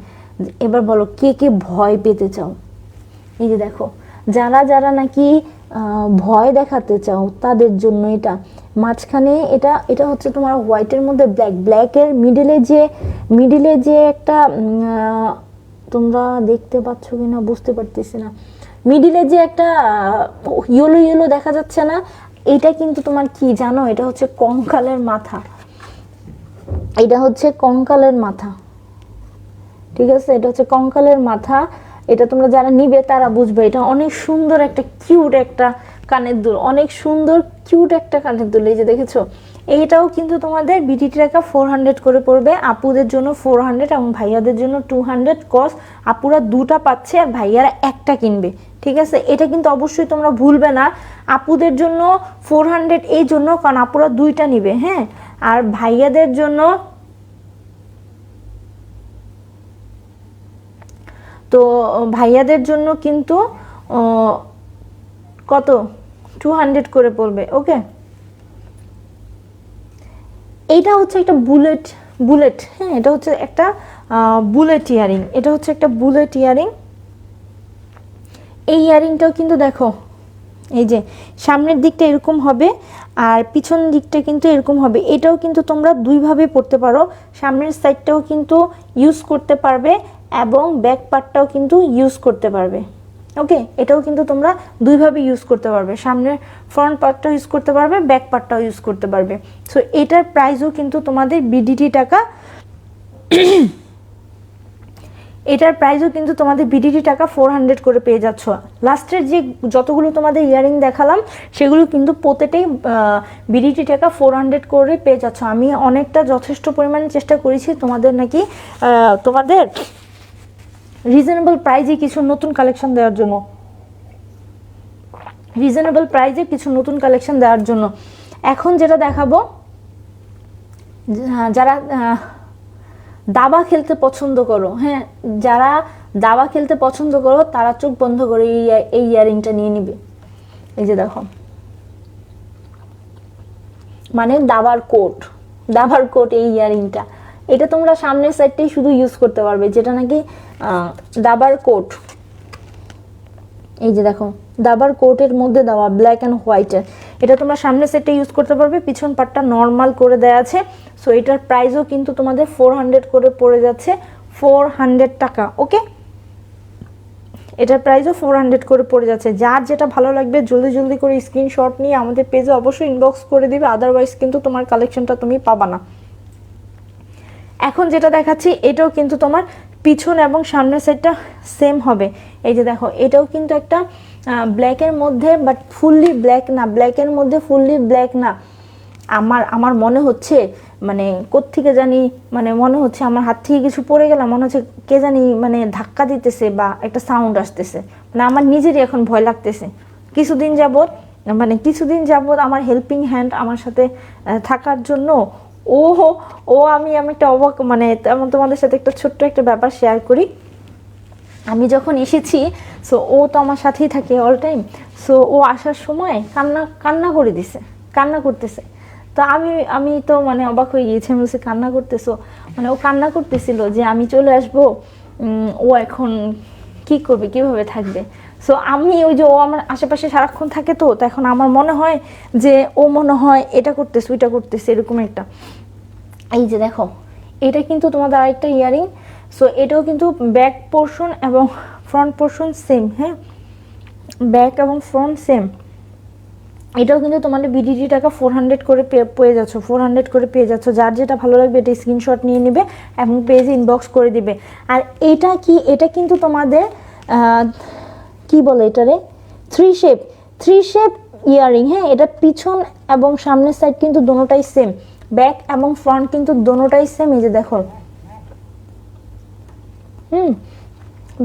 এবার বলো কে কে ভয় পেতে চাও। এই যে দেখো, যারা যারা নাকি ভয় দেখাতে চাও তাদের জন্য এটা মাঝখানে, এটা হচ্ছে তোমার হোয়াইটের মধ্যে ব্ল্যাকের মিডিলে যে একটা তোমরা দেখতে পাচ্ছ কিনা বুঝতে পারতেছি না, মিডিলে যে একটা ইয়েলো দেখা যাচ্ছে না, এটা কিন্তু তোমার কি জানো, এটা হচ্ছে কঙ্কালের মাথা, এটা হচ্ছে কঙ্কালের মাথা। ঠিক আছে, এটা হচ্ছে কঙ্কালের মাথা। এটা তোমরা যারা নিবে তারা বুঝবে, এটা অনেক সুন্দর একটা কিউট একটা কানের দুল, অনেক সুন্দর কিউট একটা কানের দুল। এই যে দেখেছো, এইটাও কিন্তু তোমাদের বিডিটি টাকা 400 করে পড়বে। আপুদের জন্য 400 এবং ভাইয়াদের জন্য 200, কস আপুরা দুটা পাচ্ছে আর ভাইয়ারা একটা কিনবে। ঠিক আছে, এটা কিন্তু অবশ্যই তোমরা ভুলবে না। আপুদের জন্য 400 এই জন্য কারণ আপুরা দুইটা নিবে। হ্যাঁ, আর ভাইয়াদের জন্য তো ভাইয়াদের জন্য কিন্তু কত 200 করে পড়বে। ওকে, এইটা হচ্ছে একটা বুলেট। হ্যাঁ, এটা হচ্ছে একটা বুলেট ইয়ারিং, এটা হচ্ছে একটা বুলেট ইয়ারিং। এই ইয়ারিংটাও কিন্তু দেখো, এই যে সামনের দিকটা এরকম হবে আর পিছন দিকটা কিন্তু এরকম হবে। এটাও কিন্তু তোমরা দুইভাবে পড়তে পারো, সামনের সাইডটাও কিন্তু ইউজ করতে পারবে এবং ব্যাক পার্টটাও কিন্তু ইউজ করতে পারবে। ওকে, এটাও কিন্তু তোমরা দুইভাবে ইউজ করতে পারবে, সামনের ফ্রন্ট পার্টটাও ইউজ করতে পারবে, ব্যাক পার্টটাও ইউজ করতে পারবে। সো এটার প্রাইসও কিন্তু তোমাদের বিডিটি টাকা এটার প্রাইসও কিন্তু তোমাদের বিডিটি টাকা 400 করে পেয়ে যাচ্ছ। লাস্টের যে যতগুলো তোমাদের ইয়ারিং দেখালাম সেগুলো কিন্তু প্রত্যেকটাই বিডিটি টাকা 400 করে পেয়ে যাচ্ছ। আমি অনেকটা যথেষ্ট পরিমাণে চেষ্টা করেছি তোমাদের নাকি তোমাদের রিজনেবল প্রাইজে কিছু নতুন কালেকশন দেওয়ার জন্য, রিজনেবল প্রাইজে কিছু নতুন কালেকশন দেওয়ার জন্য। এখন যেটা দেখাবো, যারা দাবা খেলতে পছন্দ করো, হ্যাঁ যারা দাবা খেলতে পছন্দ করো তারা চোখ বন্ধ করে এই ইয়ারিংটা নিয়ে নিবে। এই যে দেখো, মানে দাবার কোট এই ইয়ারিংটা, এটা তোমরা সামনের সাইডটাই শুধু ইউজ করতে পারবে, যেটা নাকি দাবার কোট। এই যে দেখো, দাবার কোটের মধ্যে দেওয়া ব্ল্যাক অ্যান্ড হোয়াইটের, এটা তোমরা সামনের সাইডটা ইউজ করতে পারবে, পিছন পাটটা নর্মাল করে দেওয়া আছে। সো এটার প্রাইসও কিন্তু তোমাদের 400 করে পড়ে যাচ্ছে, 400 টাকা। ওকে, এটার প্রাইসও 400 করে পড়ে যাচ্ছে। যার যেটা ভালো লাগবে জলদি জলদি করে স্ক্রিনশট নিয়ে আমাদের পেজে অবশ্যই ইনবক্স করে দিবে, আদারওয়াইজ কিন্তু তোমার কালেকশনটা তুমি পাবা না। এখন যেটা দেখাচ্ছি এটাও কিন্তু তোমার পিছন এবং সামনের সাইডটা সেম হবে। এই যে দেখো, এটাও কিন্তু একটা ব্ল্যাকের মধ্যে, বাট ফুললি ব্ল্যাক না, ব্ল্যাকের মধ্যে ফুললি ব্ল্যাক না। আমার মনে হচ্ছে মানে কোত্থেকে জানি, মানে মনে হচ্ছে আমার হাত থেকে কিছু পড়ে গেলাম, মনে হচ্ছে কে জানি মানে ধাক্কা দিতেছে বা একটা সাউন্ড আসতেছে, মানে আমার নিজেরই এখন ভয় লাগতেছে। কিছুদিন যাবত আমার হেল্পিং হ্যান্ড আমার সাথে থাকার জন্য আমি একটা অবাক, মানে তেমন তোমাদের সাথে একটা ছোট্ট একটা ব্যাপার শেয়ার করি। আমি যখন এসেছি, সো ও তো আমার সাথেই থাকে অল টাইম। সো ও আসার সময় কান্না করতেছে। তো আমি তো মানে অবাক হয়ে গিয়েছি, আমি বলছি কান্না করতেছো, মানে ও কান্না করতেছিল যে আমি চলে আসবো, ও এখন কি করবে, কিভাবে থাকবে। সো আমি ওই যে ও আমার আশেপাশে সারাক্ষণ থাকে, তো এখন আমার মনে হয় যে ও মনে হয় এটা করতেছে ওইটা করতেছে, এরকম একটা। এই যে দেখো, এটা কিন্তু তোমাদের আরেকটা ইয়ারিং। সো এটাও কিন্তু ব্যাক পোর্শন এবং ফ্রন্ট পোর্শন সেম, হ্যাঁ, ব্যাক এবং ফ্রন্ট সেম। এটাও কিন্তু তোমাদের বিডিটি টাকা 400 করে পেয়ে যাচ্ছ, 400 করে পেয়ে যাচ্ছ। যার যেটা ভালো লাগবে এটা স্ক্রিনশট নিয়ে নেবে এবং পেজে ইনবক্স করে দিবে। আর এটা কিন্তু তোমাদের কি বলে এটারে, থ্রি শেপ ইয়ারিং, হ্যাঁ। এটা পিছন এবং সামনের সাইড কিন্তু দোনোটাই সেম, ব্যাক এবং ফ্রন্ট কিন্তু দোনোটাই সেম। এই যে দেখো,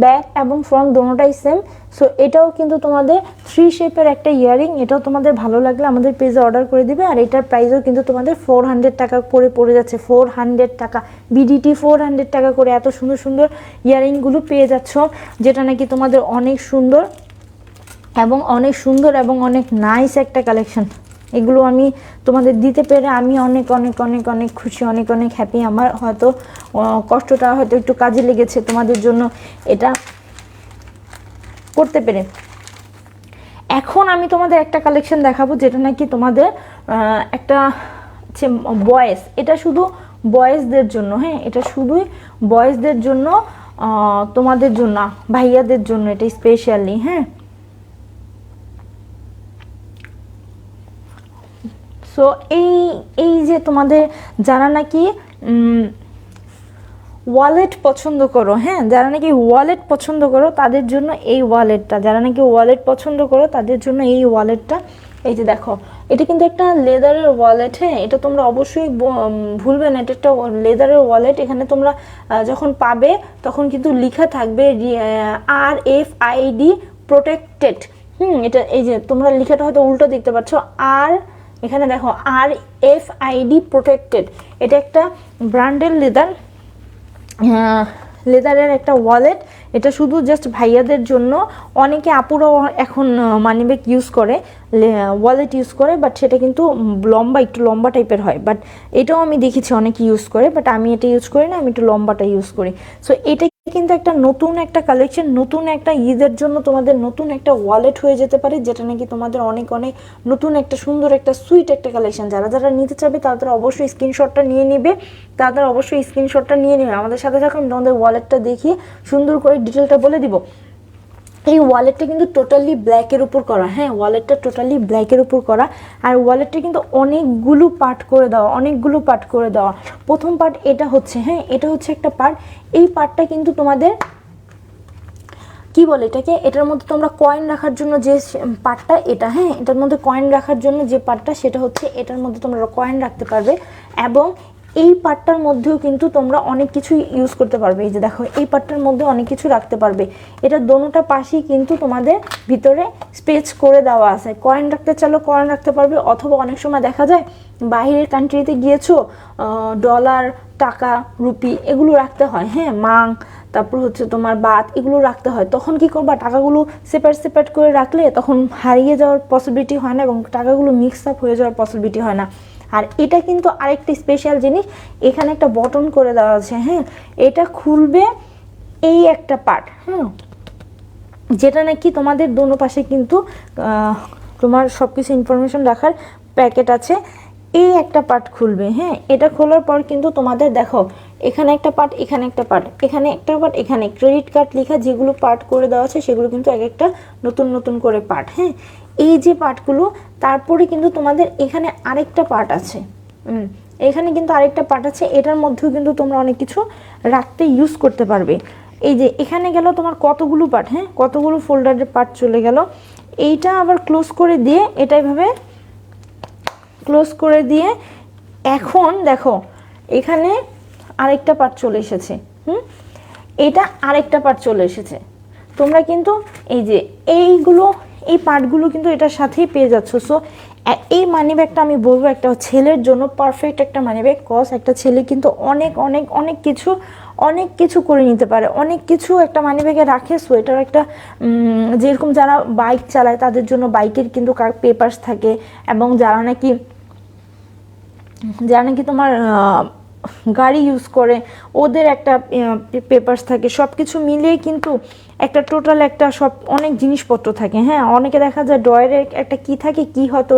ব্যাক এবং ফ্রন্ট দোনোটাই সেম। সো এটাও কিন্তু তোমাদের 3 শেপের একটা ইয়ারিং, এটাও তোমাদের ভালো লাগলে আমাদের পেজে অর্ডার করে দিবে। আর এটার প্রাইসও কিন্তু তোমাদের 400 টাকা করে পড়ে যাচ্ছে, 400 টাকা বিডিটি, 400 টাকা করে এত সুন্দর সুন্দর ইয়ারিংগুলো পেয়ে যাচ্ছ, যেটা নাকি তোমাদের অনেক সুন্দর এবং অনেক নাইস একটা কালেকশন। এগুলো আমি তোমাদের দিতে পেরে আমি অনেক অনেক অনেক অনেক খুশি, অনেক অনেক হ্যাপি। আমার হয়তো কষ্টটা হয়তো একটু কাজে লেগেছে তোমাদের জন্য এটা করতে পেরে। এখন আমি তোমাদের একটা কালেকশন দেখাবো, যেটা নাকি তোমাদের একটা বয়েজ, এটা শুধু বয়েজদের জন্য, হ্যাঁ, এটা শুধুই বয়েজদের জন্য, তোমাদের জন্য, ভাইয়াদের জন্য এটা স্পেশালি, হ্যাঁ। সো এই যে তোমাদের যারা নাকি ওয়ালেট পছন্দ করো, হ্যাঁ, যারা নাকি ওয়ালেট পছন্দ করো তাদের জন্য এই ওয়ালেটটা, এই ওয়ালেটটা। এই যে দেখো, এটা কিন্তু একটা লেদারের ওয়ালেট, হ্যাঁ, এটা তোমরা অবশ্যই ভুলবে না, এটা একটা লেদারের ওয়ালেট। এখানে তোমরা যখন পাবে তখন কিন্তু লেখা থাকবে RFID প্রোটেক্টেড, এটা এই যে তোমরা লেখাটা হয়তো উল্টো দেখতে পাচ্ছ, এখানে দেখো RFID প্রোটেক্টেড। এটা একটা ব্র্যান্ডের লেদারের একটা ওয়ালেট, এটা শুধু জাস্ট ভাইয়াদের জন্য। অনেকে আপুরাও এখন মানিব্যাগ ইউজ করে, ওয়ালেট ইউজ করে, বাট সেটা কিন্তু একটু লম্বা টাইপের হয়। বাট এটাও আমি দেখেছি অনেকে ইউজ করে, বাট আমি এটা ইউজ করি না, আমি একটু লম্বাটা ইউজ করি। সো এটা কিন্তু একটা নতুন একটা কালেকশন, নতুন একটা ঈদের জন্য তোমাদের নতুন একটা ওয়ালেট হয়ে যেতে পারে, যেটা নাকি তোমাদের অনেক অনেক নতুন একটা সুন্দর একটা সুইট একটা কালেকশন। যারা নিতে চাবে তারা অবশ্যই স্ক্রিনশটটা নিয়ে নেবে, আমাদের সাথে থাকুন, তোমাদের ওয়ালেটটা দেখিয়ে সুন্দর করে ডিটেলটা বলে দিব। এই ওয়ালেটটা কিন্তু টোটালি ব্ল্যাকের উপর করা, হ্যাঁ, ওয়ালেটটা টোটালি ব্ল্যাকের উপর করা। আর ওয়ালেটটা কিন্তু অনেকগুলো পার্ট করে দেওয়া। প্রথম পার্ট এটা হচ্ছে, হ্যাঁ, এটা হচ্ছে একটা পার্ট। এই পার্টটা কিন্তু তোমাদের কি বলে এটাকে, এটার মধ্যে তোমরা কয়েন রাখার জন্য যে পার্টটা, এটা, হ্যাঁ, এটার মধ্যে কয়েন রাখার জন্য যে পার্টটা, সেটা হচ্ছে এটার মধ্যে তোমরা কয়েন রাখতে পারবে। এবং এই পার্টটার মধ্যেও কিন্তু তোমরা অনেক কিছু ইউজ করতে পারবে। এই যে দেখো, এই পার্টটার মধ্যে অনেক কিছু রাখতে পারবে। এটা দোনোটা পাশেই কিন্তু তোমাদের ভিতরে স্পেস করে দেওয়া আছে, কয়েন রাখতে চাইলে কয়েন রাখতে পারবে। অথবা অনেক সময় দেখা যায় বাইরের কান্ট্রিতে গিয়েছো, ডলার, টাকা, রুপি এগুলো রাখতে হয়, হ্যাঁ, মাং, তারপর হচ্ছে তোমার বাত, এগুলো রাখতে হয়। তখন কি করবা, টাকাগুলো সেপারেট করে রাখলে তখন হারিয়ে যাওয়ার পসিবিলিটি হয় না এবং টাকাগুলো মিক্স আপ হয়ে যাওয়ার পসিবিলিটি হয় না। আর এটা কিন্তু আরেকটা স্পেশাল জিনিস, এখানে একটা বটন করে দেওয়া আছে, হ্যাঁ, এটা খুলবে এই একটা পার্ট, হ্যাঁ, যেটা নাকি তোমাদের দোনো পাশে কিন্তু তোমার সব কিছু ইনফরমেশন রাখার প্যাকেট আছে। এই একটা পার্ট খুলবে, হ্যাঁ, এটা খোলার পর কিন্তু তোমাদের দেখো এখানে একটা পার্ট, এখানে একটা পার্ট, এখানে একটা পার্ট, এখানে ক্রেডিট কার্ড লেখা যেগুলো পার্ট করে দেওয়া আছে সেগুলো কিন্তু এক একটা নতুন নতুন করে পার্ট, হ্যাঁ, এই যে পার্টগুলো। তারপরে কিন্তু তোমাদের এখানে আরেকটা পার্ট আছে, এখানে কিন্তু আরেকটা পার্ট আছে, এটার মধ্যেও কিন্তু তোমরা অনেক কিছু রাখতে ইউজ করতে পারবে। এই যে এখানে গেল তোমার কতগুলো পার্ট, হ্যাঁ, কতগুলো ফোল্ডারের পার্ট চলে গেল। এইটা আবার ক্লোজ করে দিয়ে, এটা এভাবে ক্লোজ করে দিয়ে, এখন দেখো এখানে আরেকটা পার্ট চলে এসেছে, এটা আরেকটা পার্ট চলে এসেছে। তোমরা কিন্তু এই যে এইগুলো, এই পার্টগুলো কিন্তু এটার সাথেই পেয়ে যাচ্ছ। সো এই মানি ব্যাগটা আমি বলবো একটা ছেলের জন্য পারফেক্ট একটা মানি ব্যাগ। কজ একটা ছেলে কিন্তু অনেক অনেক অনেক কিছু করে নিতে পারে, অনেক কিছু একটা মানি ব্যাগে রাখে। সো এটার একটা যেরকম যারা বাইক চালায় তাদের জন্য বাইকের কিন্তু পেপারস থাকে, এবং যারা নাকি তোমার গাড়ি ইউজ করে ওদের একটা পেপারস থাকে। সব কিছু মিলিয়ে কিন্তু একটা টোটাল একটা সব অনেক জিনিসপত্র থাকে, হ্যাঁ। অনেকে দেখা যায় ড্রয়ারে একটা কি থাকে, কি হয়তো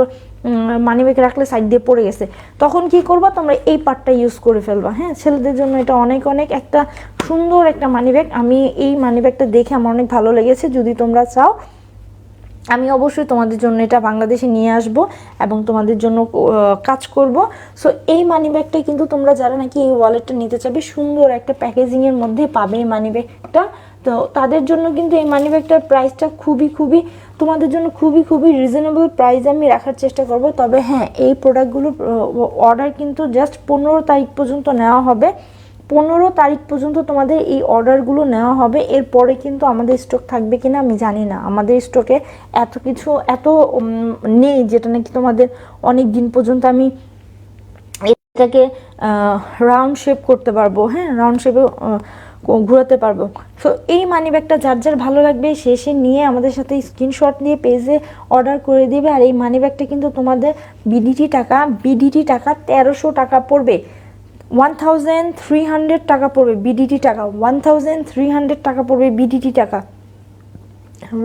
মানিব্যাগ রাখলে সাইড দিয়ে পড়ে গেছে, তখন কি করবা তোমরা এই পার্টটা ইউজ করে ফেলবা, হ্যাঁ। ছেলেদের জন্য এটা অনেক অনেক একটা সুন্দর একটা মানিব্যাগ। আমি এই মানিব্যাগটা দেখে আমার অনেক ভালো লেগেছে। যদি তোমরা চাও আমি অবশ্যই তোমাদের জন্য এটা বাংলাদেশে নিয়ে আসব এবং তোমাদের জন্য কাজ করব। সো এই মানি ব্যাগটা কিন্তু তোমরা যারা নাকি এই ওয়ালেটটা নিতে চাবে, সুন্দর একটা প্যাকেজিংয়ের মধ্যে পাবে এই মানি ব্যাগটা। তো তাদের জন্য কিন্তু এই মানি ব্যাগটার প্রাইসটা খুবই তোমাদের জন্য খুবই রিজনেবল প্রাইস আমি রাখার চেষ্টা করব। তবে হ্যাঁ, এই প্রোডাক্টগুলো অর্ডার কিন্তু জাস্ট 15 তারিখ পর্যন্ত নেওয়া হবে। 15 তারিখ পর্যন্ত তোমাদের এই অর্ডারগুলো নেওয়া হবে। এরপরে কিন্তু আমাদের স্টক থাকবে কিনা আমি জানি না। আমাদের স্টকে এত কিছু নেই যেটা নাকি তোমাদের অনেক দিন পর্যন্ত আমি এটাকে রাউন্ড শেপ করতে পারবো, হ্যাঁ, রাউন্ড শেপে ঘোরাতে পারবো। সো এই মানি ব্যাগটা যার যার ভালো লাগবে সে নিয়ে আমাদের সাথে স্ক্রিনশট নিয়ে পেজে অর্ডার করে দিবে। আর এই মানি ব্যাগটা কিন্তু তোমাদের বিডিটি টাকা 1300 টাকা পড়বে, 1300 টাকা পড়বে বিডিটি টাকা, 1300 টাকা পড়বে বিডিটি টাকা।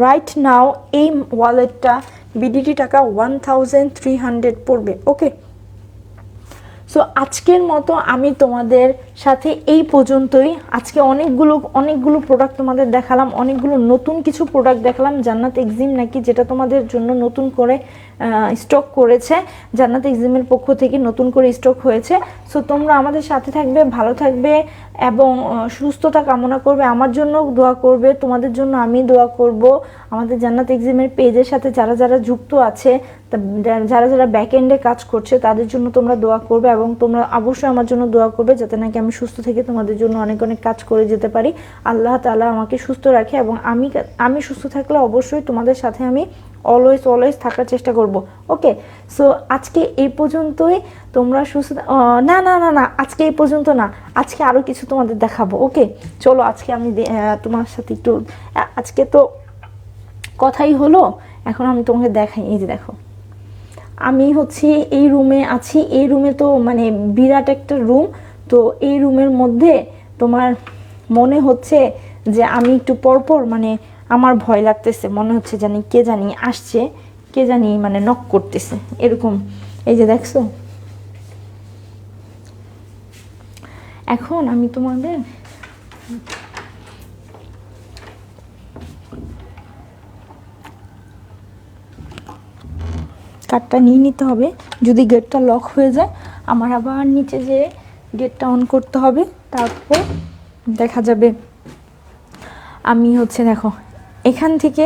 রাইট নাও এই ওয়ালেটটা বিডিটি টাকা 1300 পড়বে। ওকে, সো আজকের মতো আমি তোমাদের সাথে এই পর্যন্তই। আজকে অনেকগুলো প্রোডাক্ট তোমাদের দেখালাম, অনেকগুলো নতুন কিছু প্রোডাক্ট দেখালাম। জান্নাত এক্সিম নাকি যেটা তোমাদের জন্য নতুন করে স্টক করেছে, জান্নাত এক্সিমের পক্ষ থেকে নতুন করে স্টক হয়েছে। সো তোমরা আমাদের সাথে থাকবে, ভালো থাকবে এবং সুস্থতা কামনা করবে। আমার জন্য দোয়া করবে, তোমাদের জন্য আমি দোয়া করব। আমাদের জান্নাত এক্সিমের পেজের সাথে যারা যারা যুক্ত আছে, যারা যারা ব্যাক এন্ডে কাজ করছে তাদের জন্য তোমরা দোয়া করবে এবং তোমরা অবশ্যই আমার জন্য দোয়া করবে যাতে নাকি আমি সুস্থ থেকে তোমাদের জন্য অনেক অনেক কাজ করে যেতে পারি। আল্লাহ তাআলা আমাকে সুস্থ রাখে এবং আমি সুস্থ থাকলে অবশ্যই তোমাদের সাথে আমি অলওয়েজ থাকার চেষ্টা করব। ওকে, সো আজকে এই পর্যন্তই। তোমরা সুস্থ না আজকে এই পর্যন্ত না, আজকে আরও কিছু তোমাদের দেখাবো। ওকে, চলো আজকে আমি তোমার সাথে একটু, আজকে তো কথাই হলো, এখন আমি তোমাকে দেখাই। এই যে দেখো, আমি হচ্ছে এই রুমে আছি। এই রুমে তো মানে বিরাট একটা রুম। তো এই রুমের মধ্যে তোমার মনে হচ্ছে যে আমি একটু পরপর মানে আমার ভয় লাগতেছে, মনে হচ্ছে কে জানি আসছে, কে জানি মানে নক করতেছে এরকম। এই যে দেখছো, এখন আমি তোমাদের কার্ডটা নিয়ে নিতে হবে। যদি গেটটা লক হয়ে যায় আমার আবার নিচে যেয়ে গেটটা অন করতে হবে, তারপর দেখা যাবে। আমি হচ্ছে দেখো এখান থেকে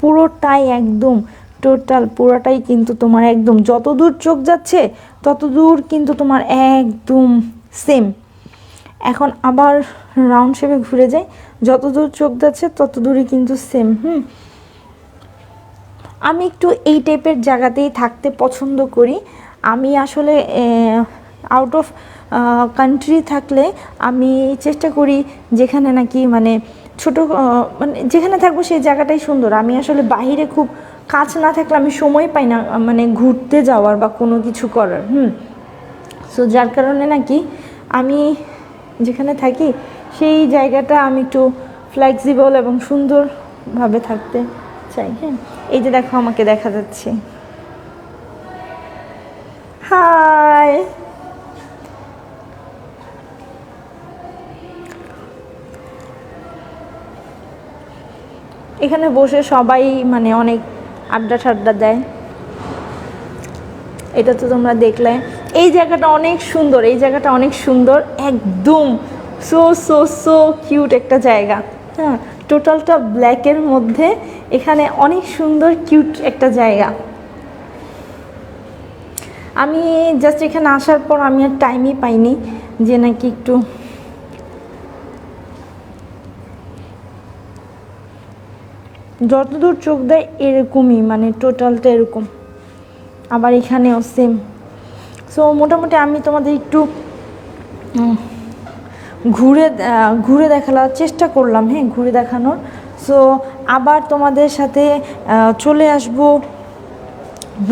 পুরোটাই একদম টোটাল পুরোটাই কিন্তু তোমার একদম যতদূর চোখ যাচ্ছে ততদূর কিন্তু তোমার একদম সেম। এখন আবার রাউন্ড শেপে ঘুরে যায়, যতদূর চোখ যাচ্ছে ততদূরই কিন্তু সেম। আমি একটু এই টাইপের জায়গাতেই থাকতে পছন্দ করি। আমি আসলে আউট অফ কান্ট্রি থাকলে আমি চেষ্টা করি যেখানে নাকি মানে ছোট মানে যেখানে থাকবো সেই জায়গাটাই সুন্দর। আমি আসলে বাইরে খুব কাজ না থাকলে আমি সময় পাই না মানে ঘুরতে যাওয়ার বা কোনো কিছু করার। সো যার কারণে নাকি আমি যেখানে থাকি সেই জায়গাটা আমি একটু ফ্লেক্সিবল এবং সুন্দরভাবে থাকতে চাই। হ্যাঁ, এই যে দেখো আমাকে দেখা যাচ্ছে। হাই, এখানে বসে সবাই মানে অনেক আড্ডা ঠাড্ডা দেয়, এটা তো তোমরা দেখলে। এই জায়গাটা অনেক সুন্দর, এই জায়গাটা অনেক সুন্দর, একদম সো সো সো কিউট একটা জায়গা। হ্যাঁ, টোটালটা ব্ল্যাকের মধ্যে এখানে অনেক সুন্দর কিউট একটা জায়গা। আমি জাস্ট এখানে আসার পর আমি আর টাইমই পাইনি যে নাকি একটু যতদূর চোখ দেয় এরকমই, মানে টোটালটা এরকম। আবার এখানেও সেম। সো মোটামুটি আমি তোমাদের একটু ঘুরে দেখানোর চেষ্টা করলাম। হ্যাঁ, ঘুরে দেখানোর। সো আবার তোমাদের সাথে চলে আসব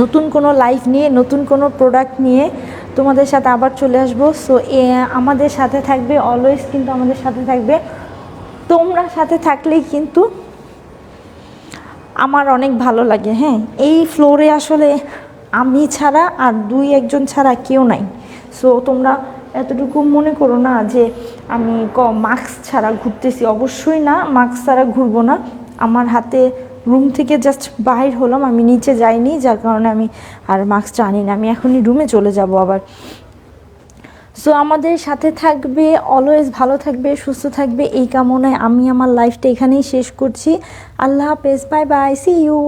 নতুন কোনো লাইফ নিয়ে, নতুন কোনো প্রোডাক্ট নিয়ে তোমাদের সাথে আবার চলে আসবো। সো আমাদের সাথে থাকবে অলওয়েজ, কিন্তু আমাদের সাথে থাকবে, তোমরা সাথে থাকলেই কিন্তু আমার অনেক ভালো লাগে। হ্যাঁ, এই ফ্লোরে আসলে আমি ছাড়া আর 2-1 জন ছাড়া কেউ নাই। সো তোমরা এতটুকু মনে করো না যে আমি মাস্ক ছাড়া ঘুরতেছি, অবশ্যই না, মাস্ক ছাড়া ঘুরবো না। আমার হাতে রুম থেকে জাস্ট বাহির হলাম, আমি নিচে যাইনি, যার কারণে আমি আর মাস্কটা আনি না। আমি এখনই রুমে চলে যাব আবার। সো আমাদের সাথে থাকবে, অলওয়েজ ভালো থাকবে, সুস্থ থাকবে, এই কামনায় আমি আমার লাইফটা এখানেই শেষ করছি। আল্লাহ হাফেজ, বাই বাই, সি ইউ।